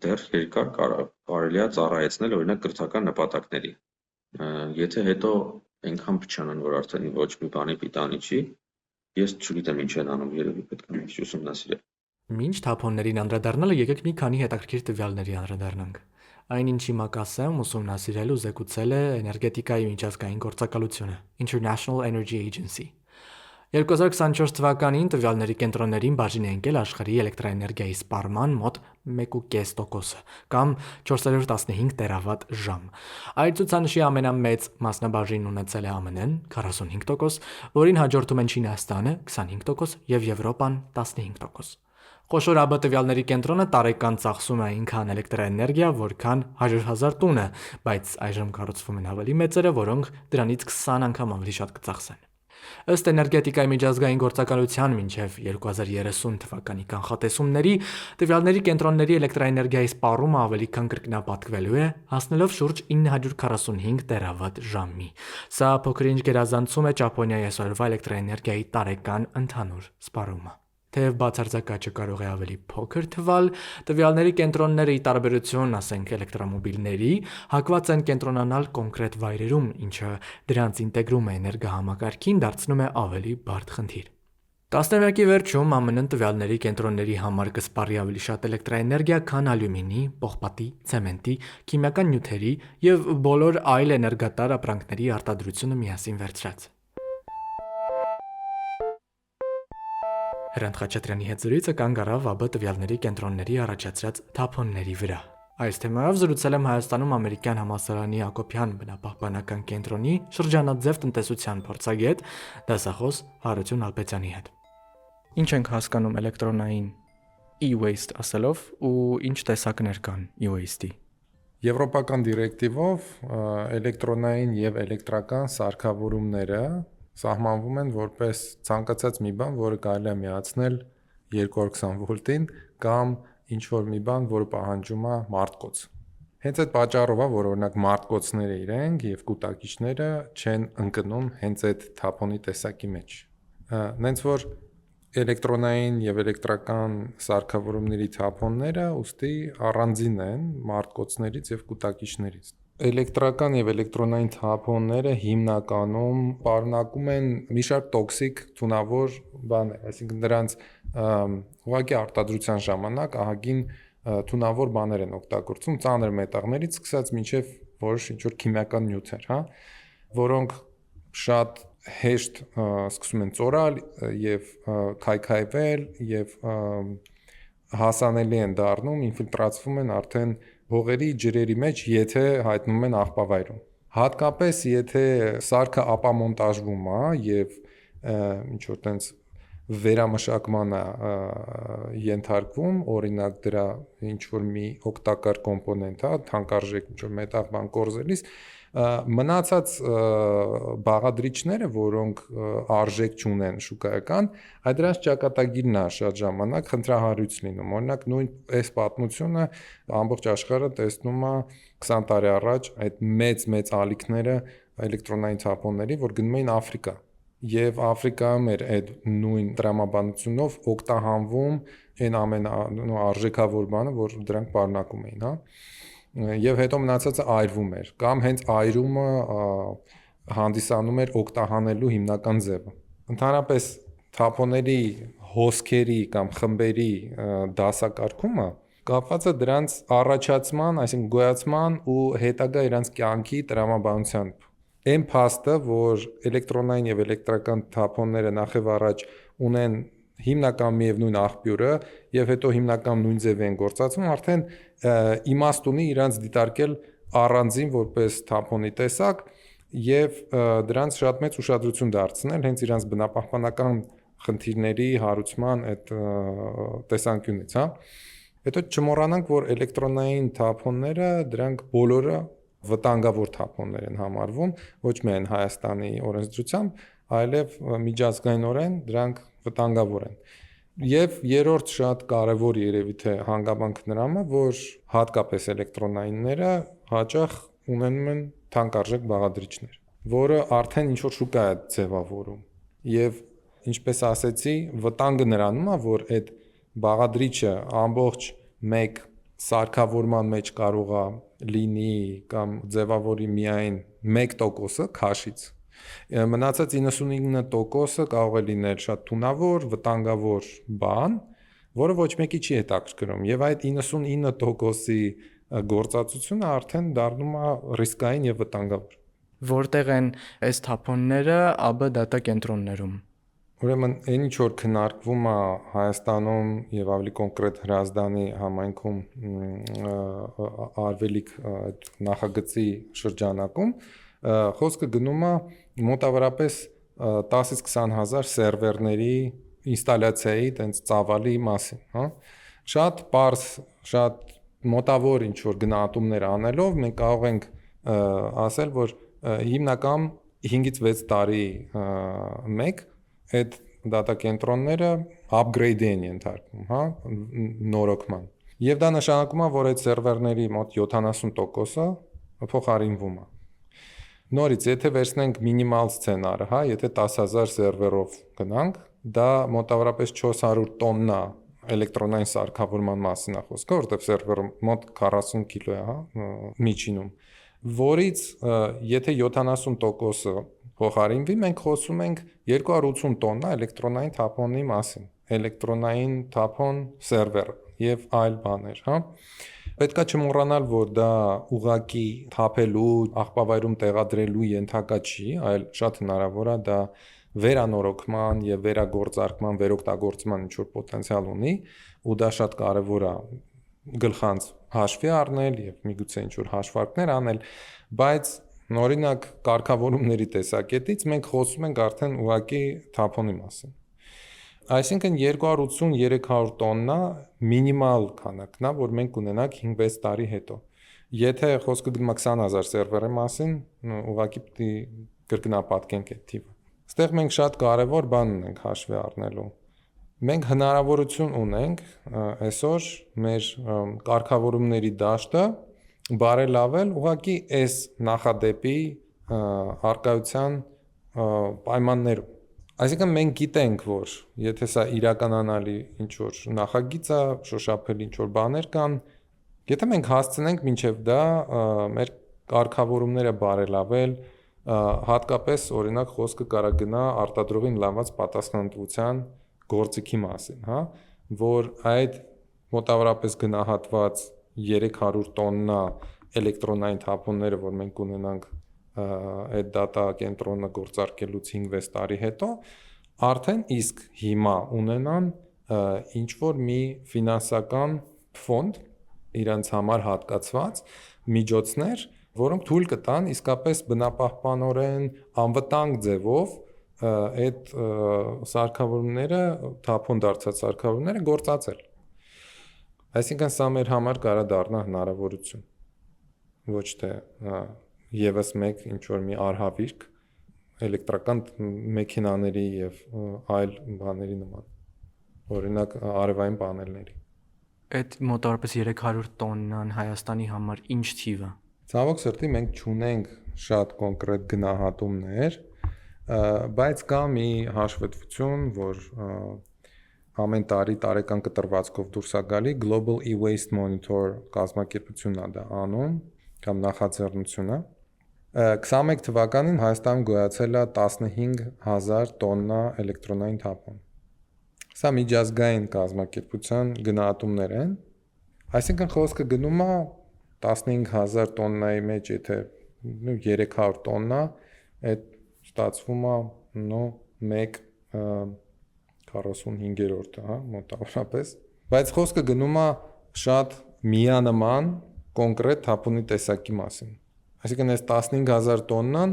B: դեռ երկար կարելի է ծառայեցնել օրինակ կրթական նպատակների, եթե հետո այնքան փչանան, որ արդեն ոչ մի բանի պիտանի չի, ես չգիտեմ ինչ են անում, երևի պետք է մի քիչ ուսումնասիրել։
A: Մինչ թափոններին անդրադառնալը եկեք մի քանի հետաքրքիր տվյալների անդրադառնանք։ Այն ինչի մակասեմ ուսումնասիրել ու զեկուցել է էներգետիկայի միջազգային գործակալությունը International Energy Agency։ 2024 թվականին տվյալների կենտրոններին բաժին է ընկել աշխարհի էլեկտրաէներգիայի սպառման մոտ 1.5%, կամ 415 տերավատ ժամ։ Այդ ցուցանիշի ամենամեծ մասնաբաժինն ունեցել է ԱՄՆ-ն 45%, որին հաջորդում են Չինաստանը 25% եւ Եվրոպան 15%։ Խոշոր ԱԲ տվյալների կենտրոնը տարեկան ծախսում է այնքան էլեկտրաէներգիա, որքան 100,000 տունը, բայց այժմ կառուցվում են ավելի մեծերը, որոնք դրանից 20 անգամ ավելի շատ կծախսեն։ Ըստ էներգետիկայի միջազգային գործակալության մինչև 2030 թվականի կանխատեսումների, տվյալների կենտրոնների էլեկտրաէներգիայի սպառումը ավելի քան կրկնապատկվելու է, հասնելով շուրջ 945 տերավատ ժամի։ Սա փոքր-ինչ գերազանցում է Ճապոնիայի այսօրվա էլեկտրաէներգիայի տարեկան ընդհանուր սպառումը։ Թեև բացարձակաճը կարող է ավելի փոքր թվալ, տվյալների կենտրոնները ի տարբերություն, ասենք, էլեկտրոմոբիլների, հակված են կենտրոնանալ կոնկրետ վայրերում, ինչը դրանց ինտեգրումը էներգահամակարգին դարձնում է ավելի բարդ խնդիր։ 10-ամյակի վերջում ԱՄՆ-ն տվյալների կենտրոնների համար կսպառի ավելի շատ էլեկտրաէներգիա, քան ալյումինի, պողպատի, ցեմենտի, քիմիական նյութերի եւ բոլոր այլ էներգատար ապրանքների արտադրությունը միասին վերցրած։ Հրանտ Խաչատրյանի հետ զրույցը կանգ առավ ԱԲ տվյալների կենտրոնների առաջացրած թափոնների վրա։ Այս թեմայով զրուցել եմ Հայաստանում ամերիկյան համալսարանի Հակոբյան բնապահպանական կենտրոնի շրջանաձև տնտեսության փորձագետ, դասախոս Հարություն Ալպետյանի հետ։ Ինչ ենք հասկանում էլեկտրոնային e-waste ասելով ու ինչ տեսակներ կան e-waste-ի։
C: Եվրոպական դիրեկտիվով էլեկտրոնային եւ էլեկտրական սարքավորումները սահմանվում են որպես ցանկացած մի բան, որը կարելի է միացնել 220 վոլտին կամ ինչ-որ մի բան, որը պահանջում է մարտկոց։ Հենց այդ պատճառով է, որ օրինակ մարտկոցները իրենք եւ կուտակիչները չեն ընկնում հենց այդ թափոնի տեսակի մեջ։ Նենց որ էլեկտրոնային եւ էլեկտրական սարքավորումների թափոնները ուստի առանձին են մարտկոցներից եւ կուտակիչներից։ Էլեկտրական եւ էլեկտրոնային թափոնները հիմնականում պարունակում են մի շարք տոքսիկ թունավոր բաներ, այսինքն դրանց ուղղակի արտադրության ժամանակ ահագին թունավոր բաներ են օգտագործում, ծանր մետաղներից սկսած մինչև որոշ ինչ-որ քիմիական նյութեր, հա, որոնք շատ հեշտ սկսում են ծորալ եւ քայքայվել եւ հասանելի են դառնում, ինֆիլտրացվում են արդեն հողերի ջրերի մեջ, եթե հայտնվում են աղբավայրում։ Հատկապես եթե սարքը ապամոնտաժվում է եւ ինչ որ տենց վերամշակման է ենթարկվում, օրինակ դրա ինչ որ մի օգտակար կոմպոնենտ է, թանկարժեք ինչ որ մետաղ բան կորզելիս, մնացած բաղադրիչները, որոնք արժեք չունեն շուկայական, այդ դրանց ճակատագիրն է շատ ժամանակ խնդրահարույց լինում։ Օրինակ նույն այս պատմությունը ամբողջ աշխարհը տեսնում է 20 տարի առաջ այդ մեծ ալիքները էլեկտրոնային թափոնների, որ գնում էին Աֆրիկա։ Եվ Աֆրիկայում էր այդ նույն տրամաբանությունով օգտահանվում այն ամենաարժեքավոր բանը, որ դրանք պարունակում էին, հա։ Եվ հետո մնացածը այրվում էր, կամ հենց այրումը հանդիսանում էր օգտահանելու հիմնական ձևը։ Ընդհանրապես թափոնների հոսքերի կամ խմբերի դասակարգումը կապված է դրանց առաջացման, այսինքն գոյացման ու հետագա իրանց կյանքի տրամաբանությամբ։ Այն փաստը, որ էլեկտրոնային եւ էլեկտրական թափոնները նախ եւ առաջ ունեն հիմնական միևնույն աղբյուրը եւ հետո հիմնական նույն ձևի են գործածվում, արդեն իմաստ ունի իրանց դիտարկել առանձին որպես թափոնի տեսակ եւ դրանց շատ մեծ ուշադրություն դարձնել հենց իրանց բնապահպանական խնդիրների հարուցման այդ տեսանկյունից, հա։ Հետո չմոռանանք, որ էլեկտրոնային թափոնները դրանք բոլորը վտանգավոր թափոններ են համարվում, ոչ միայն Հայաստանի օրենսդրությամբ, այլև միջազգայինորեն դրանք վտանգավոր են։ Եվ երրորդ շատ կարևոր երևի թե հանգամանքը նրան է, որ հատկապես էլեկտրոնայինները հաճախ ունենում են թանկարժեք բաղադրիչներ, որը արդեն ինչ որ շուկա է ձևավորում։ Եվ ինչպես ասեցի, վտանգը նրանում է, որ այդ բաղադրիչը ամբողջ մեկ սարքավորման մեջ կարող է լինի կամ ձևավորի միայն 1%-ը քաշից։ Մնացած 99%-ը կարող է լինել շատ թունավոր, վտանգավոր բան, որը ոչ մեկի չի հետաքրքրում, եւ այդ 99%-ի գործածությունը արդեն դառնում է ռիսկային եւ վտանգավոր։
A: Որտեղ են այս թափոնները ԱԲ դատակենտրոններում։
C: Ուրեմն այն ինչ որ քննարկվում է Հայաստանում եւ ավելի կոնկրետ Հրազդանի համայնքում արվելիք նախագծի շրջանակում խոսքը գնում է մոտավորապես 10-ից 20 հազար սերվերների ինստալյացիայի տենց ծավալի մասին, հա։ Շատ པարզ, շատ մոտավոր ինչ որ գնահատումներ անելով մենք կարող ենք ասել, որ հիմնական 5-ից 6 տարի մեկ այդ դատակենտրոնները upgrade են ենթարկվում, հա, նորոգման։ Եվ դա նշանակում է, որ այդ սերվերների մոտ 70%-ը փոխարինվում է։ Նորից, եթե վերցնենք մինիմալ սցենարը, հա, եթե 10000 սերվերով գնանք, դա մոտավորապես 400 տոննա էլեկտրոնային սարքավորման մասին է խոսքը, որտեղ սերվերը մոտ 40 կիլո է, հա, միջինում, որից եթե 70%-ը փոխարինվի, մենք խոսում ենք 280 տոննա էլեկտրոնային թափոնի մասին, էլեկտրոնային թափոն սերվեր եւ այլ բաներ, հա։ Պետքա չմոռանալ, որ դա ուղակի թափելու, աղբավայրում տեղադրելու ենթակա չի, այլ շատ հնարավոր է դա վերանորոգման եւ վերագործարկման, վերօգտագործման ինչ որ պոտենցիալ ունի, ու դա շատ կարեւոր է գլխանց հաշվի առնել եւ միգուցե ինչ որ հաշվարկներ անել, բայց օրինակ կարգավորումների տեսակետից մենք խոսում ենք արդեն ուղակի թափոնի մասին։ Այսինքն 280-300 տոննա մինիմալ քանակն է, որ մենք ունենանք 5-6 տարի հետո։ Եթե խոսքը գնում է 20000 սերվերի մասին, ուղղակի պետք է կրկնապատկենք այդ թիվը։ Այստեղ մենք շատ կարևոր բան ունենք հաշվի առնելու։ Մենք հնարավորություն ունենք այսօր մեր կարգավորումների դաշտը բարելավել ուղղակի այս նախադեպի արկայության պայմաններում։ Այսինքն մենք գիտենք, որ եթե սա իրականանալի ինչ որ նախագիծ է, շոշափելի ինչ որ բաներ կան, եթե մենք հասցնենք մինչև դա մեր կարգավորումները բարելավել, հատկապես օրինակ խոսքը կարա գնա արտադրողին լավված պատասխանատվության գործիքի մասին, հա, որ այդ մոտավորապես գնահատված 300 տոննա էլեկտրոնային թափոնները, որ մենք ունենանք այդ դատա կենտրոնը գործարկելուց 5-6 տարի հետո, արդեն իսկ հիմա ունենան ինչ որ մի ֆինանսական ֆոնդ իրենց համար հատկացված միջոցներ, որոնք թույլ կտան իսկապես բնապահպանորեն անվտանգ ձևով այդ սարքավորումները, թափոն դարձած սարքավորումները գործածել։ Այսինքն սա մեր համար կարա դառնա հնարավորություն, ոչ թե եւս մեկ ինչ որ մի արհավիրք էլեկտրական մեքենաների եւ այլ բաների նման, օրինակ արևային պանելների։
A: Այդ մոտավորապես 300 տոննան Հայաստանի համար ինչ թիվ է։
C: Ցավոք սրտի մենք չունենք շատ կոնկրետ գնահատումներ, բայց կա մի հաշվետվություն, որ ամեն տարի տարեկան կտրվածքով դուրս է գալի Global E-Waste Monitor կազմակերպությունն է դա անում, կամ նախաձեռնությունը։ 21 թվականին Հայաստանում գոյացել է 15000 տոննա էլեկտրոնային թափոն։ Սա միջազգային կազմակերպության գնահատումներ են, այսինքն խոսքը գնում է 15000 տոննայի մեջ, եթե 300 տոննա, այդ ստացվում է 1/45-ը, հա, մոտավորապես, բայց խոսքը գնում է շատ միանման կոնկրետ թափոնի տեսակի մասին։ Այսինքն այս 15000 տոննան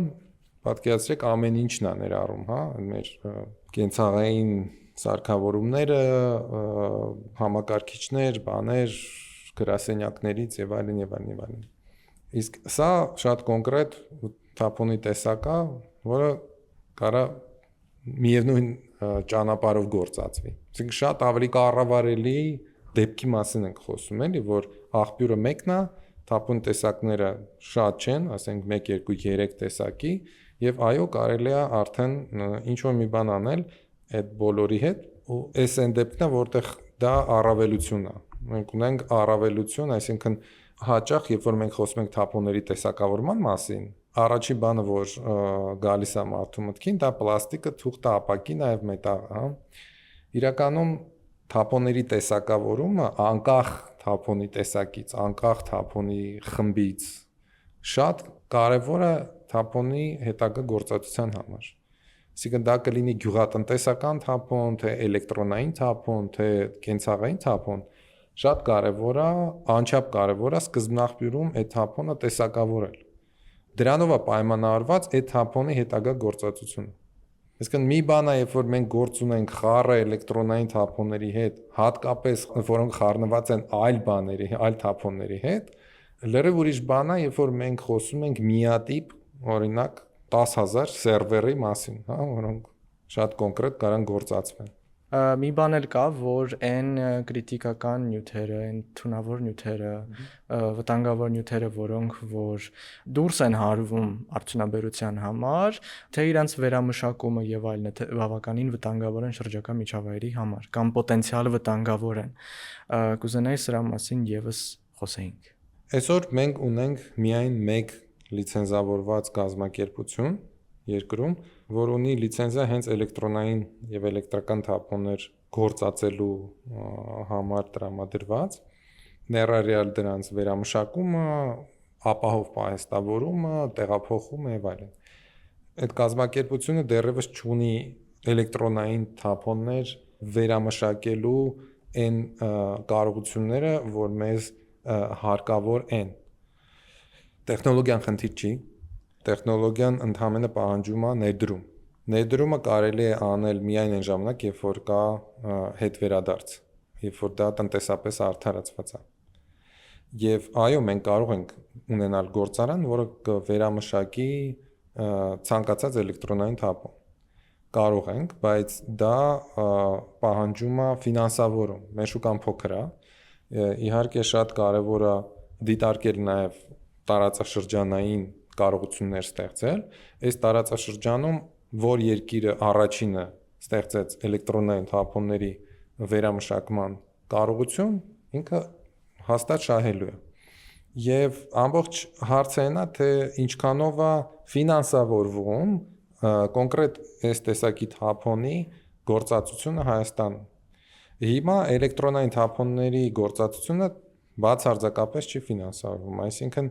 C: պատկերացրեք ամեն ինչն է ներառում, հա, մեր կենցաղային սարքավորումները, համակարգիչներ, բաներ, գրասենյակներից եւ այլն եւ այլն եւ այլն։ Իսկ սա շատ կոնկրետ թափոնի տեսակ է, որը կարա միևնույն ճանապարհով գործածվի։ Այսինքն շատ ավելի կառավարելի դեպքի մասին ենք խոսում, էլի, որ աղբյուրը մեկն է, թափոնի տեսակները շատ չեն, ասենք 1, 2, 3 տեսակի, եւ այո, կարելի է արդեն ինչ որ մի բան անել այդ բոլորի հետ, ու այս այն դեպքն է, որտեղ դա առավելություն է։ Մենք ունենք առավելություն, այսինքն հաճախ, երբ որ մենք խոսում ենք թափոնների տեսակավորման մասին, առաջին բանը, որ գալիս է մարդու մտքին, դա պլաստիկը, թուղթը, ապակի, նաև մետաղը, հա։ Իրականում թափոնների տեսակավորումը անկախ թափոնի տեսակից, անկախ թափոնի խմբից շատ կարևոր է թափոնի հետագա գործածության համար։ Այսինքն դա կլինի գյուղատնտեսական թափոն, թե էլեկտրոնային թափոն, թե կենցաղային թափոն, շատ կարևոր է, անչափ կարևոր է սկզբնաղբյուրում այդ թափոնը տեսակավորել։ Դրանով է պայմանավորված այդ թափոնի հետագա գործածությունը։ Այսինքն մի բան է, երբ որ մենք գործ ունենք խառը էլեկտրոնային թափոնների հետ, հատկապես որոնք խառնված են այլ բաների, այլ թափոնների հետ, լրիվ ուրիշ բան է, երբ որ մենք խոսում ենք միատիպ, օրինակ 10,000 սերվերի մասին, հա, որոնք շատ կոնկրետ կարան գործածվեն։
A: Մի բան էլ կա, որ այն կրիտիկական նյութերը, այն թունավոր նյութերը, վտանգավոր նյութերը, որոնք որ դուրս են հարվում արդյունաբերության համար, թե իրանց վերամշակումը եւ այլն, թե բավականին վտանգավոր են շրջակա միջավայրի համար կամ պոտենցիալ վտանգավոր են։ Կուզենայի սրա մասին եւս խոսեինք։
C: Այսօր մենք ունենք միայն մեկ լիցենզավորված կազմակերպություն երկրում, որ ունի լիցենզիա հենց էլեկտրոնային եւ էլեկտրական թափոններ գործածելու համար տրամադրված, ներառյալ դրանց վերամշակումը, ապահով պահեստավորումը, տեղափոխումը եւ այլն։ Այդ կազմակերպությունը դեռևս չունի էլեկտրոնային թափոններ վերամշակելու այն կարողությունները, որ մեզ հարկավոր են։ Տեխնոլոգիան խնդիր չի, տեխնոլոգիան ընդհանրապես պահանջում է ներդրում։ Ներդրումը կարելի է անել միայն այն ժամանակ, երբ որ կա հետվերադարձ, երբ որ դա տնտեսապես արդարացված է։ Եվ այո, մենք կարող ենք ունենալ գործարան, որը կվերամշակի ցանկացած էլեկտրոնային թափոն։ Կարող ենք, բայց դա պահանջում է ֆինանսավորում։ Մեր շուկան փոքր է, իհարկե շատ կարևոր է դիտարկել նաև տարածաշրջանային կարողություններ ստեղծել։ Այս տարածաշրջանում որ երկիրը առաջինը ստեղծեց էլեկտրոնային թափոնների վերամշակման կարողություն, ինքը հաստատ շահելու է։ Եվ ամբողջ հարցը այն է, թե ինչքանով է ֆինանսավորվում կոնկրետ այս տեսակի թափոնի գործածությունը Հայաստանում։ Հիմա էլեկտրոնային թափոնների գործածությունը բացարձակապես չի ֆինանսավորվում, այսինքն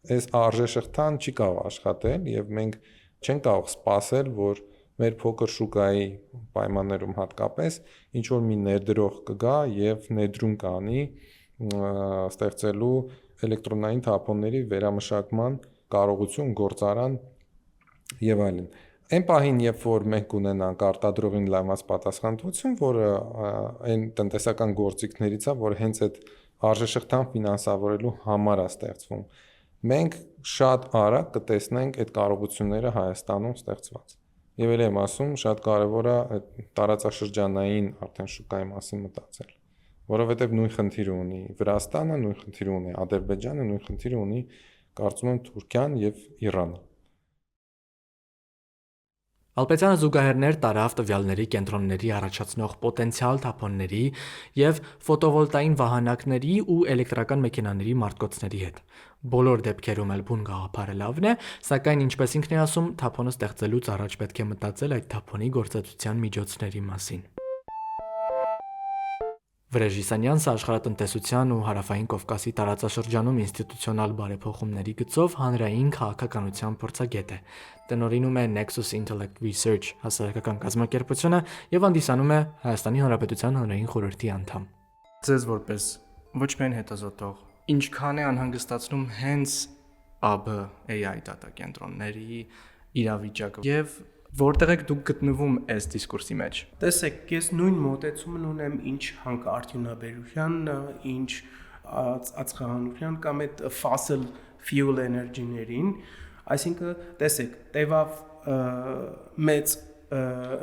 C: այս արժեշղթան չի կարող աշխատել եւ մենք չենք կարող սպասել, որ մեր փոքր շուկայի պայմաններում հատկապես ինչ որ մի ներդրող կգա եւ ներդրում կանի ստեղծելու էլեկտրոնային թափոնների վերամշակման կարողություն, գործարան եւ այլն։ Այն պահին, երբ որ մենք ունենանք արտադրողին լայնված պատասխանատվություն, որը այն տնտեսական գործիքներից է, որ հենց այդ արժեշղթան ֆինանսավորելու համար է ստեղծվում, մենք շատ արագ կտեսնենք այդ կարողությունները Հայաստանում ստեղծված։ Եվ ելի եմ ասում, շատ կարևոր է այդ տարածաշրջանային արդեն շուկայի մասին մտածել, որովհետև նույն խնդիրը ունի Վրաստանը, նույն խնդիրը ունի Ադրբեջանը, նույն խնդիրը ունի, կարծում եմ, Թուրքիան եւ Իրանը։
A: Ալպետյանը զուգահեռներ տարավ տվյալների կենտրոնների առաջացնող պոտենցիալ թափոնների եւ ֆոտովոլտային վահանակների ու էլեկտրական մեքենաների մարտկոցների հետ։ Բոլոր դեպքերում էլ բուն գաղափարը լավն է, սակայն ինչպես ինքն է ասում, թափոնը ստեղծելուց առաջ պետք է մտածել այդ թափոնի գործածության միջոցների մասին։ Վրեժիսանյանցը աշխարհատնտեսության ու Հարավային Կովկասի տարածաշրջանում ինստիտուցիոնալ բարեփոխումների գծով հանրային քաղաքականության փորձագետ է։ Տնօրինում է Nexus Intellect Research հասարակական կազմակերպությունը եւ հանդիսանում է Հայաստանի Հանրապետության հանրային խորհրդի անդամ։ Ձեզ որպես ոչ միայն հետազոտող, ինչքան է անհանգստացնում հենց ԱԲ AI data կենտրոնների իրավիճակը եւ Որտեղ եք դուք գտնվում այս դիսկուրսի մեջ։
D: Տեսեք, ես նույն մոտեցումն ունեմ ինչ հանկարդյունաբերության, ինչ ածխահանության կամ այդ fossil fuel energy-ներին, այսինքն տեսեք, տևավ մեծ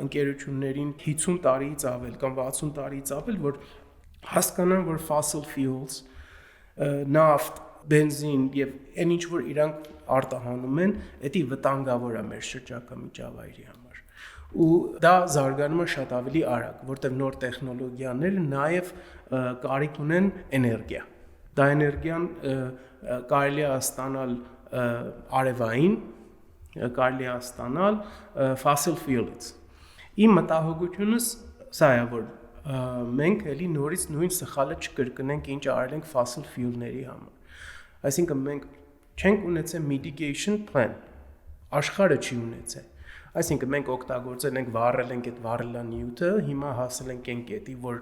D: ընկերություններին 50 տարիից ավել կամ 60 տարիից ավել, որ հասկանան, որ fossil fuels, նավթ, բենզին եւ այն ինչ որ իրանք արտահանում են, դա վտանգավոր է մեր շրջակա միջավայրի համար։ Ու դա զարգանում է շատ ավելի արագ, որտեղ նոր տեխնոլոգիաները նաեւ կարիք ունեն էներգիա։ Դա էներգիան կարելի է ստանալ արևային, կարելի է ստանալ fossil fuel-ից։ Իմ մտահոգությունս սա է, որ մենք էլի նորից նույն սխալը չկրկնենք, ինչ արել ենք fossil fuel-ների համար։ Այսինքն մենք չենք ունեցել mitigation plan, աշխարհը չի ունեցել։ Այսինքն մենք օգտագործել ենք, վառել ենք այդ վառելանյութը, հիմա հասել ենք այն կետի, որ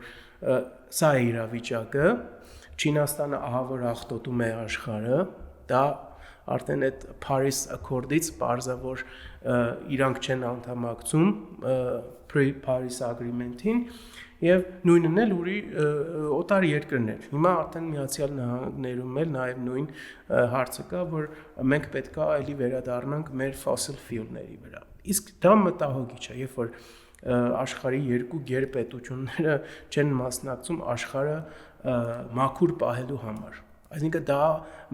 D: սա է իրավիճակը, Չինաստանը ահա որ աղտոտում է աշխարհը, դա արդեն այդ Paris Accord-ից բարձր որ իրանք չեն անդամակցում Paris Agreement-ին եւ նույնն էլ օտար երկրներ։ Հիմա արդեն Միացյալ Նահանգներում էլ նաեւ նույն հարցը կա, որ մենք պետք է այլի վերադառնանք մեր fossil fuel-ների վրա։ Իսկ դա մտահոգիչ է, երբ որ աշխարհի երկու գերպետությունները չեն մասնակցում աշխարհը մաքուր պահելու համար։ Այսինքն դա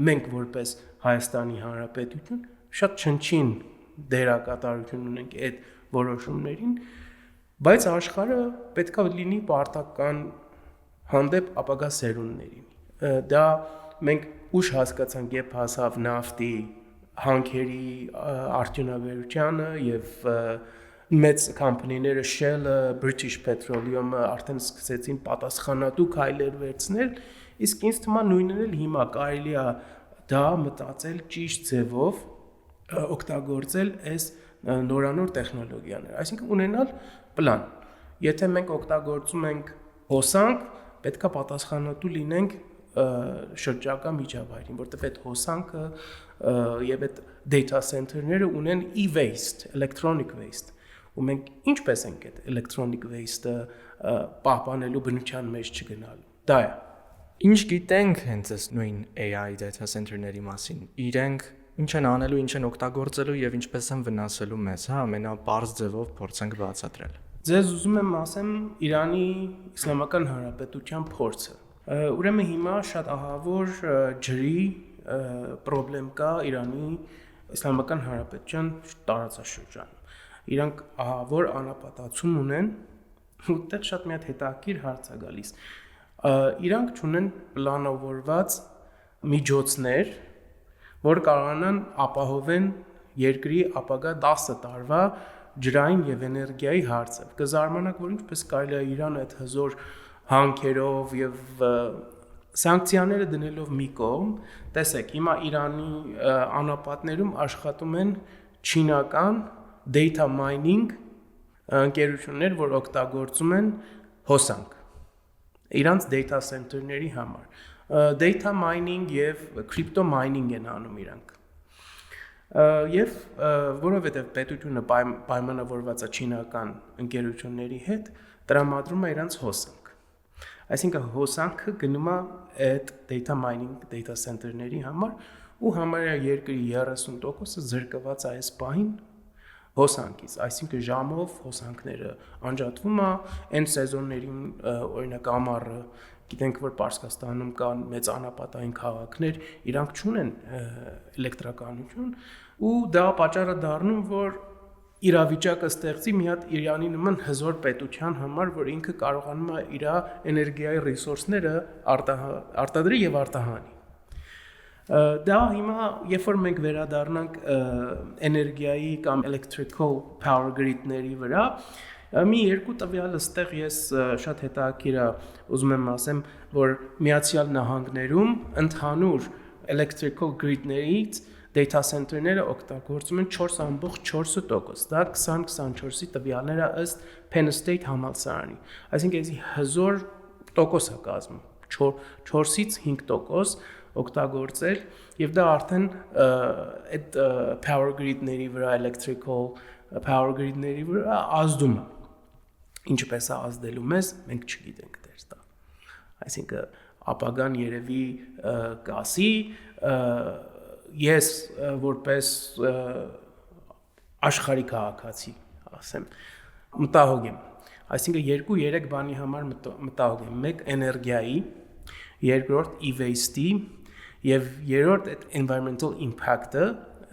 D: մենք որպես Հայաստանի Հանրապետություն շատ չնչին դերակատարություն ունենք այդ որոշումներին, բայց աշխարհը պետք է լինի պարտական հանդեպ ապագա սերունդներին։ Դա մենք ուշ հասկացանք, երբ հասավ նավթի հանքերի արդյունաբերությանը եւ մեծ կամպանիները Shell-ը, British Petroleum-ը արդեն սկսեցին պատասխանատու քայլեր վերցնել, իսկ ինձ թվում է նույնն էլ հիմա կարելի է դա մտածել ճիշտ ձևով օգտագործել այս նորանոր տեխնոլոգիաները, այսինքն ունենալ պլան։ Եթե մենք օգտագործում ենք հոսանք, պետք է պատասխանատու լինենք շրջակա միջավայրին, որտեղ այդ հոսանքը եւ այդ data center-ները ունեն e-waste, electronic waste, ու մենք ինչպես ենք այդ electronic waste-ը պահպանելու բնության մեջ չգնալու։ Դա է։
A: Ինչ գիտենք հենց այս նույն AI data center-ների մասին։ Իրենք ինչ են անելու, ինչ են օգտագործելու եւ ինչպես են վնասելու մեզ, հա, ամենապարզ ձևով փորձենք բացատրել։
D: Ձեզ ուզում եմ ասեմ Իրանի Իսլամական Հանրապետության փորձը։ Ուրեմն հիմա շատ ահավոր ջրի պրոբլեմ կա Իրանի Իսլամական Հանրապետության տարածաշրջանում։ Իրանք ահավոր անապատացում ունեն, ուտեղ շատ մի հատ հետաքրքիր հարց է գալիս։ Իրանք ունեն պլանավորված միջոցներ, որ կարողանան ապահովեն երկրի ապագա 10 տարվա ջրային եւ էներգիայի հարցը։ Կզարմանաք, որ ինչպես կարելի է Իրանը այդ հզոր հանքերով եւ սանկցիաները դնելով մի կողմ, տեսեք, հիմա Իրանի անապատներում աշխատում են չինական data mining ընկերություններ, որ օգտագործում են հոսանք իրանց data center-ների համար։ Data mining եւ crypto mining են անում իրանք։ Եվ որովհետեւ պետությունը պայմանավորված է չինական ընկերությունների հետ, տրամադրում է իրանց հոսանք։ Այսինքն հոսանքը գնում է այդ data mining data center-ների համար ու համարյա երկրի 30%-ը զրկված է այս պահին հոսանքից, այսինքն ժամով հոսանքները անջատվում է, այն սեզոններին օրինակ ամառը, գիտենք որ Պարսկաստանում կան մեծ անապատային քաղաքներ, իրանք չունեն էլեկտրականություն ու դա պատճառը դառնում, որ իրավիճակը ստեղծի մի հատ Իրանի նման հզոր պետության համար, որ ինքը կարողանում է իր էներգիայի ռեսուրսները արտադրի եւ արտահանի։ Դա հիմա, երբ որ մենք վերադառնանք էներգիայի կամ electrical power grid-ների վրա, մի երկու տվյալ ըստեղ ես շատ հետաքրքիր է ուզում եմ ասեմ, որ Միացյալ Նահանգներում ընդհանուր electrical grid-ներից data center-ները օգտագործում են 4.4%, դա 2024-ի տվյալները ըստ Penn State համալսարանի, այսինքն էսի հզոր տոկոս է կազմում, 4-ից 5%, օգտագործել եւ դա արդեն այդ power grid-ների վրա, electrical power grid-ների վրա ազդում է։ Ինչպես է ազդելու մեզ, մենք չգիտենք դեռ դա։ Այսինքն ապագան երևի կասի, ես որպես աշխարհի քաղաքացի, ասեմ, մտահոգ եմ։ Այսինքն 2-3 բանի համար մտահոգ եմ։ Մեկ էներգիայի, երկրորդ e-waste-ի եւ երրորդ այդ environmental impact-ը,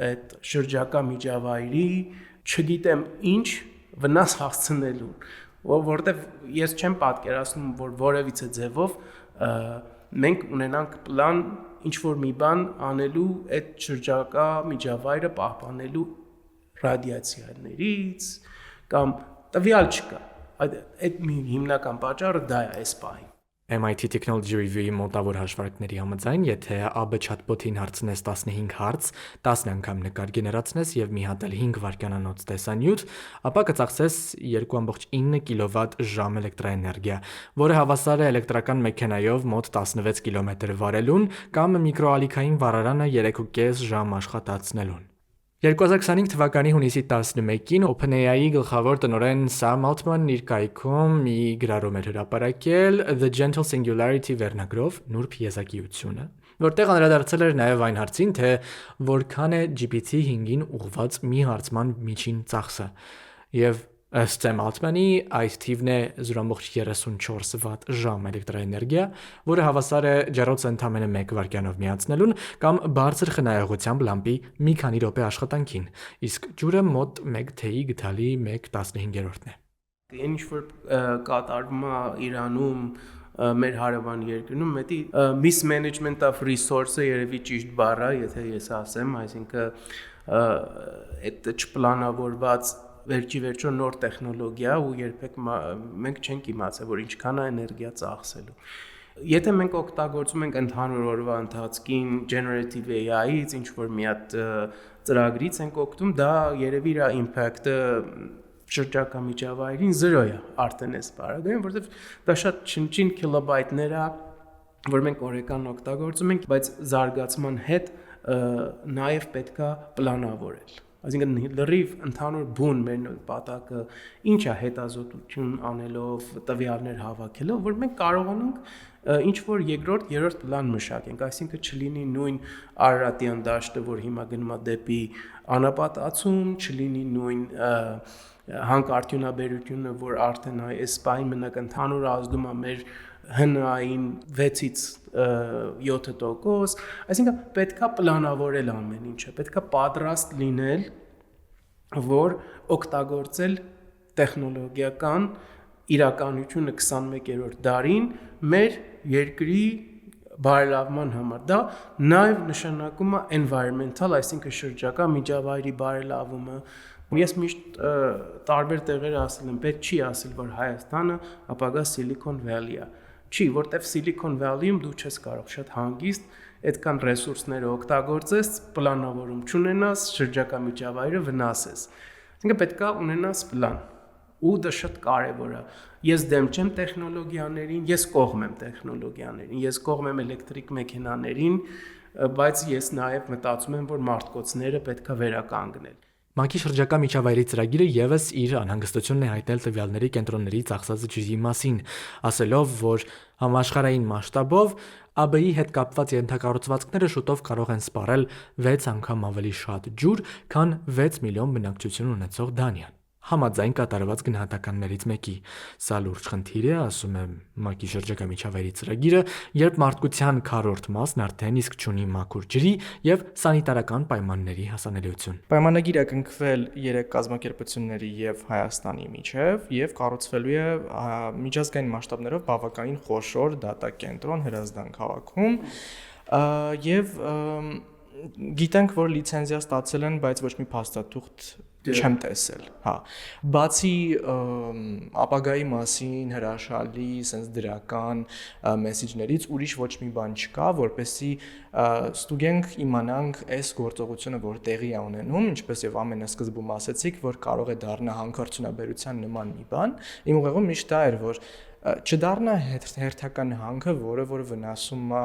D: այդ շրջակա միջավայրի, չգիտեմ ինչ վնաս հասցնելուն, որովհետեւ ես չեմ պատկերացնում, որ որևիցե ձևով մենք ունենանք պլան ինչ որ մի բան անելու այդ շրջակա միջավայրը պահպանելու ռադիացիաներից կամ տվյալ չկա։ Այդ մի հիմնական պատճառը դա է այս պահին։
A: MIT Technology Review-ի մոտավոր հաշվարկների համաձայն, եթե AB chatbot-ին հարցնես 15 հարց, 10 անգամ նկար գեներացնես եւ մի հատ էլ 5 վայրկյանանոց տեսանյութ, ապա կծախսես 2.9 կիլովատ ժամ էլեկտրաէներգիա, որը հավասար է էլեկտրական մեքենայով մոտ 16 կիլոմետր վարելուն կամ միկրոալիքային վառարանը 3.5 ժամ աշխատացնելուն։ 2025 թվականի հունիսի 11-ին OpenAI-ի գլխավոր տնօրեն Sam Altman իր կայքում մի գրառում էր հրապարակել The Gentle Singularity վերնագրով նուրբ եզակիությունը, որտեղ անդրադարձել էր նաև այն հարցին, թե որքան է GPT-5-ին ուղղված մի հարցման միջին ծախսը, եւ ըստ Sam Altman-ի այս թիվն է 0.34 վատ ժամ էլեկտրաէներգիա, որը հավասար է ջեռոցը ընդամենը 1 վայրկյանով միացնելուն կամ բարձր խնայողությամբ լամպի մի քանի րոպե աշխատանքին, իսկ ջուրը մոտ 1 թեյի գթալի 1/15-ն է։
D: Ինչ որ կատարվում է Իրանում, մեր հարևան երկրում, մետի mismanagement of resource-ը երևի ճիշտ բառ է, եթե ես ասեմ, այսինքն այդ չպլանավորված վերջի նոր տեխնոլոգիա ու երբեք մենք չենք իմացել, որ ինչքան է էներգիա ծախսելու։ Եթե մենք օգտագործում ենք ընդհանուր օրվա ընթացքին generative AI-ից, ինչ որ մի հատ ծրագրից ենք օգտվում, դա երևի իր impact-ը շրջակա միջավայրին 0 է արդեն այս բaragային, որովհետև դա շատ չնչին կիլոբայթներ է, որ մենք օրական օգտագործում ենք, բայց զարգացման հետ նաև պետքա պլանավորել։ Այսինքն լրիվ ընդհանուր բուն մեր նպատակը ինչ է հետազոտություն անելով, տվյալներ հավաքելով, որ մենք կարողանանք ինչ որ երկրորդ, երրորդ պլան մշակենք, այսինքն չլինի նույն Արարատյան դաշտը, որ հիմա գնում է դեպի անապատացում, չլինի նույն հանքարդյունաբերությունը, որ արդեն այս պահին մնաք ընդհանուր ազդում է մեր հնային 6-ից 7%, այսինքն պետքա պլանավորել ամեն ինչը, պետքա պատրաստ լինել, որ օգտագործել տեխնոլոգիական իրականությունը 21-րդ դարին մեր երկրի բարելավման համար։ Դա նաև նշանակում է environmental, այսինքն շրջակա միջավայրի բարելավումը։ Ես միշտ տարբեր տեղեր ասել եմ, պետք չի ասել, որ Հայաստանը ապագա Silicon Valley է։ Չի, որտեվ Silicon Valley-ում դու չես կարող շատ հանգիստ այդքան ռեսուրսները օգտագործես, պլանավորում չունենաս, շրջակա միջավայրը վնասես։ Այսինքն պետք է ունենաս պլան։ Ու դա շատ կարևոր է։ Ես դեմ չեմ տեխնոլոգիաներին, ես կողմ եմ տեխնոլոգիաներին, ես կողմ եմ էլեկտրիկ մեքենաներին, բայց ես նաև մտածում եմ, որ մարդկոցները պետք է վերականգնել։
A: ՄԱԿ-ի շրջակա միջավայրի ծրագիրը եւս իր անհանգստությունն է հայտնել տվյալների կենտրոնների ծախսած ջրի մասին, ասելով, որ համաշխարհային մասշտաբով ԱԲ-ի հետ կապված ենթակառուցվածքները շուտով կարող են սպառել 6 անգամ ավելի շատ ջուր, քան 6 միլիոն բնակչություն ունեցող Դանիան։ Համաձայն կատարված գնահատականներից մեկի։ Սա լուրջ խնդիր է, ասում է ՄԱԿ-ի շրջակա միջավայրի ծրագիրը, երբ մարդկության քառորդ մասն արդեն իսկ չունի մաքուր ջրի եւ սանիտարական պայմանների հասանելիություն։
E: Պայմանագիր է կնքվել 3 կազմակերպությունների եւ Հայաստանի միջև եւ կառուցվելու է միջազգային մասշտաբներով բավականին խոշոր դատա կենտրոն Հրազդան քաղաքում եւ գիտենք, որ լիցենզիա ստացել են, բայց ոչ մի փաստաթուղթ չեմ տեսել, հա։ Բացի ապագայի մասին հրաշալի, sense դրական մեսեջներից ուրիշ ոչ մի բան չկա, որպեսզի ստուգենք իմանանք այս գործողությունը, որ տեղի է ունենում, ինչպես եւ ամենասկզբում ասացիք, որ կարող է դառնա հանքարդյունաբերության նման մի բան։ Իմ ուղեղում միշտ դա էր, որ չդառնա հերթական հանքը, որը վնասում է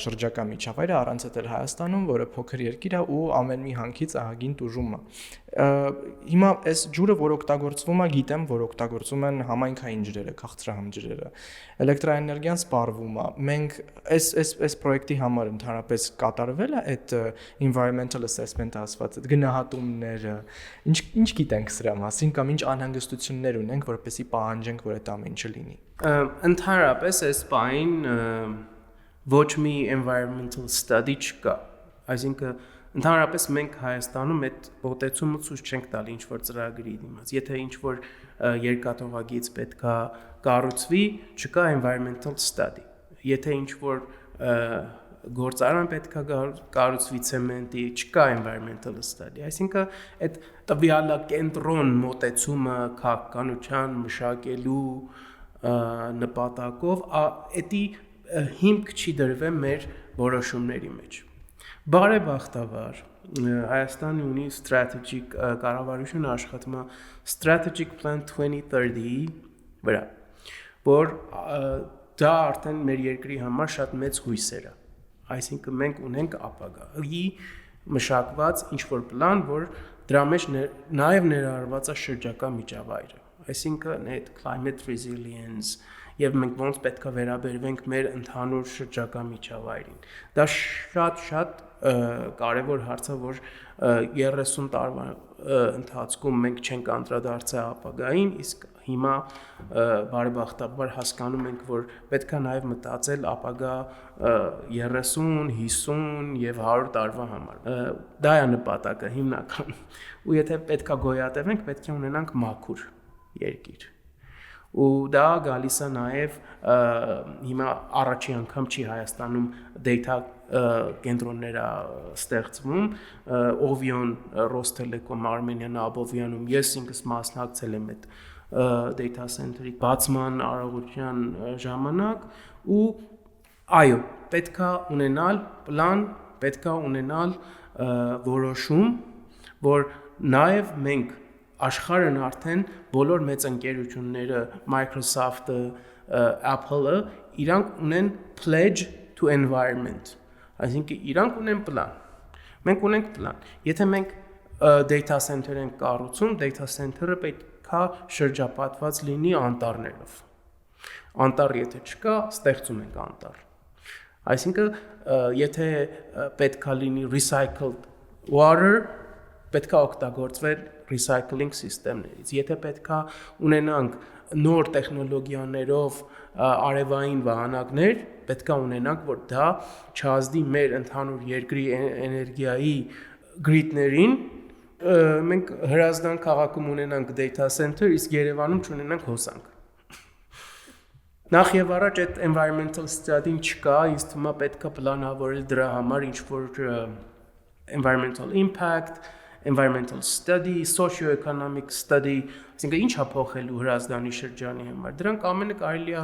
E: շրջակա միջավայրը, առանց էլ Հայաստանում, որը փոքր երկիր է ու ամեն մի հանքից ահագին տուժում է։ Հիմա այս ջուրը, որ օգտագործվում է, գիտեմ, որ օգտագործում են համայնքային ջրերը, քաղցրահամ ջրերը։ Էլեկտրաէներգիան սպառվում է։ Մենք այս պրոյեկտի համար ընդհանրապես կատարվել է այդ environmental assessment ասված այդ գնահատումները։ Ինչ գիտենք սրա մասին կամ ինչ անհանգստություններ ունենք, որպեսզի պահանջենք, որ այդ ամեն ինչը լինի։
D: Ընդհանրապես այս բային ոչ մի environmental study չկա։ Այսինքն ընդհանրապես մենք Հայաստանում այդ մոտեցումը ցույց չենք տալի ինչ որ ծրագրի դիմաց։ Եթե ինչ որ երկաթողագիծ պետքա կառուցվի, չկա environmental study։ Եթե ինչ որ գործարան պետքա կառուցվի ցեմենտի, չկա environmental study։ Այսինքն այդ տվյալա կենտրոն մոտեցումը քաղաքականության մշակելու նպատակով էդի հիմք չի դրվել մեր որոշումների մեջ։ Բարեբախտաբար Հայաստանը ունի strategic կառավարությունը աշխատում է strategic plan 2030-ի վրա, որ դա արդեն մեր երկրի համար շատ մեծ հույսեր է։ Այսինքն մենք ունենք ապագայի մշակված ինչ-որ պլան, որ դրա մեջ նաև ներառված է շրջակա միջավայրը։ Այսինքն այդ climate resilience եւ մենք ոնց պետք է վերաբերվենք մեր ընդհանուր շրջակա միջավայրին։ Դա շատ կարևոր հարց է, որ 30 տարվա ընթացքում մենք չենք անդրադարձել ապագային, իսկ հիմա բարեբախտաբար հասկանում ենք, որ պետք է նաև մտածել ապագա 30, 50 եւ 100 տարվա համար։ Դա է նպատակը հիմնական։ Ու եթե պետք է գոյատևենք, պետք է ունենանք մաքուր երկիր։ Ու դա գալիս է նաև հիմա առաջի անգամ չի Հայաստանում data կենտրոններ ստեղծվում, Ovion, Rostelecom, Armenian Abovyan-ում ես ինքս մասնակցել եմ այդ data center-ի բացման արարողության ժամանակ ու այո, պետքա ունենալ պլան, պետքա ունենալ որոշում, որ նաև մենք աշխարհն արդեն բոլոր մեծ ընկերությունները Microsoft-ը, Apple-ը իրանք ունեն pledge to environment, այսինքն իրանք ունեն պլան։ Մենք ունենք պլան։ Եթե մենք data center ենք կառուցում, data center-ը պետքա շրջապատված լինի անտառներով։ Անտառ եթե չկա, ստեղծում ենք անտառ։ Այսինքն եթե պետքա լինի recycled water, պետքա օգտագործվել recycling սիստեմներից։ Եթե պետքա ունենանք նոր տեխնոլոգիաներով արևային վահանակներ, պետքա ունենանք, որ դա չազդի մեր ընդհանուր երկրի էներգիայի գրիդներին, մենք Հրազդան քաղաքում ունենանք data center, իսկ Երևանում չունենանք հոսանք։ Նախ եւ առաջ այդ environmental study-ն չկա, ինձ թվում է պետքա պլանավորել դրա համար ինչ-որ environmental impact, environmental study, socio-economic study, այսինքն ինչ է փոխելու Հրազդանի շրջանի համար։ Դրանք ամենը կարելի է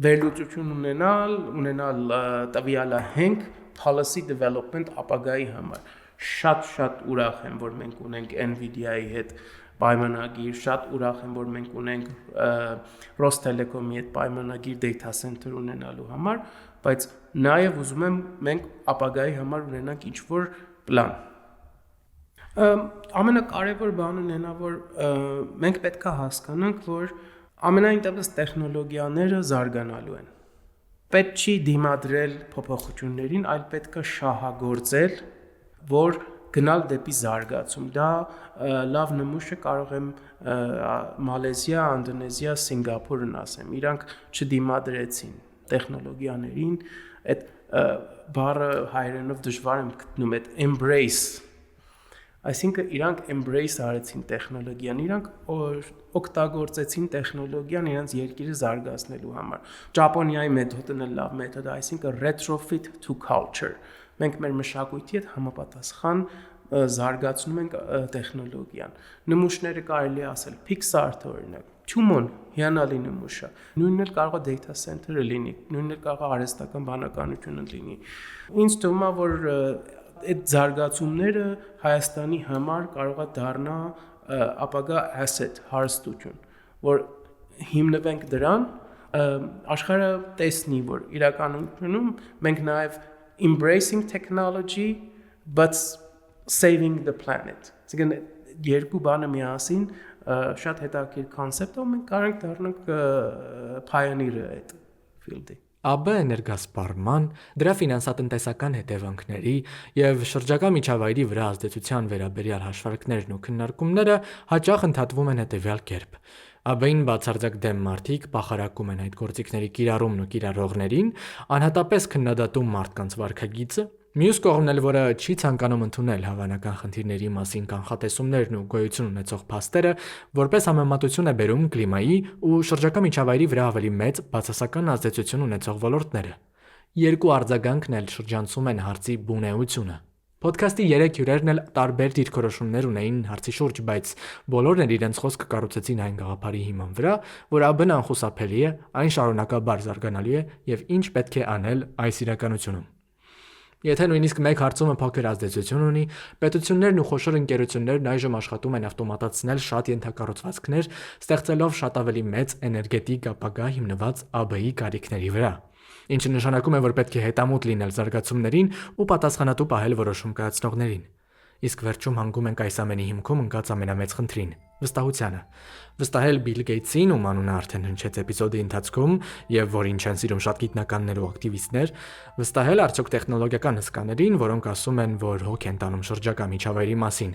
D: վերլուծություն ունենալ տվյալահենք policy development ապագայի համար։ Շատ ուրախ եմ, որ մենք ունենք Nvidia-ի հետ պայմանագիր, շատ ուրախ եմ, որ մենք ունենք Rostelecom-ի հետ պայմանագիր data center ունենալու համար, բայց նաև ուզում եմ մենք ապագայի համար ունենանք ինչ-որ պլան։ Ամենակարևոր բանն է նա, որ մենք պետք է հասկանանք, որ ամենայն դեպս տեխնոլոգիաները զարգանալու են։ Պետք չի դիմադրել փոփոխություններին, այլ պետք է շահագործել, որ գնալ դեպի զարգացում։ Դա լավ նմուշը կարող եմ Մալեզիա, Անդոնեզիա, Սինգապուրն ասեմ։ Իրանք չդիմադրեցին տեխնոլոգիաներին, այդ բառը հայերենով դժվար եմ գտնում, այդ embrace, այսինքն իրանք embrace արեցին տեխնոլոգիան, իրանք օգտագործեցին տեխնոլոգիան իրենց երկիրը զարգացնելու համար։ Ճապոնիայի մեթոդն է լավ մեթոդ, այսինքն retrofit to culture։ Մենք մեր մշակույթի հետ համապատասխան զարգացնում ենք տեխնոլոգիան։ Նմուշները կարելի է ասել Pixar-ը օրինակ, Tumon հիանալի նմուշ է։ Նույնն էլ կարող է data center-ը լինի, նույնն էլ կարող է արհեստական բանականությունը լինի։ Ինձ թվում է, որ այդ զարգացումները Հայաստանի համար կարող է դառնա ապագա asset հարստություն, որ հիմնվենք դրան աշխարհը տեսնի, որ իրականում մենք նաև embracing technology but saving the planet։ Այսինքն երկու բանը միասին շատ հետաքրքիր կոնցեպտ է, ու մենք կարող ենք դառնանք pioneer-ը այդ field-ի։
A: ԱԲ էներգասպառման, դրա ֆինանսատնտեսական հետևանքների եւ շրջակա միջավայրի վրա ազդեցության վերաբերյալ հաշվարկներն ու քննարկումները հաճախ ընդհատվում են հետեւյալ կերպ. ԱԲ-ին բացարձակ դեմ մարդիկ փախարակում են այդ գործիքների կիրառումն ու կիրառողներին, անհատապես քննադատում մարդկանց վարքագիծը, մյուս կողմն էլ, որը չի ցանկանում ընդունել հավանական խնդիրների մասին կանխատեսումներն ու գոյություն ունեցող փաստերը, որպես համեմատություն է բերում կլիմայի ու շրջակա միջավայրի վրա ավելի մեծ բացասական ազդեցություն ունեցող ոլորտները։ Երկու արձագանքն էլ շրջանցում են հարցի բունեությունը։ Պոդքասթի 3 հյուրերն էլ տարբեր դիրքորոշումներ ունեին հարցի շուրջ, բայց բոլորն էլ իրենց խոսքը կառուցեցին այն գաղափարի հիման վրա, որ ԱԲ-ն անխուսափելի է, այն շարունակաբար զարգանալու է եւ ինչ պետք է անել այս իրականությունում։ Եթե նույնիսկ մեկ հարցումը փոքր ազդեցություն ունի, պետություններն ու խոշոր ընկերություններն այժմ աշխատում են ավտոմատացնել շատ ենթակառուցվածքներ, ստեղծելով շատ ավելի մեծ էներգետիկ ապագա հիմնված ԱԲ-ի կարիքների վրա, ինչը նշանակում է, որ պետք է հետամուտ լինել զարգացումներին ու պատասխանատու պահել որոշում կայացնողներին։ Իսկ վերջում հանգում ենք այս ամենի հիմքում ընկած ամենամեծ խնդրին՝ վստահությանը։ Վստահել Բիլ Գեյթսին, ում անունը արդեն հնչեց էպիզոդի ընթացքում եւ որին չեն սիրում շատ գիտնականներ ու ակտիվիստներ, վստահել արդյոք տեխնոլոգիական հսկաներին, որոնք ասում են, որ հոգ են տանում շրջակա միջավայրի մասին,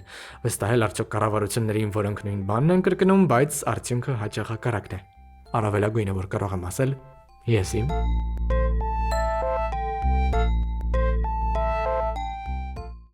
A: վստահել արդյոք կառավարություններին, որոնք նույն բանն են կրկնում, բայց արդյունքը հաճախ հակառակն է։ Առավելագույնը, որ կարող եմ ասել, ես իմ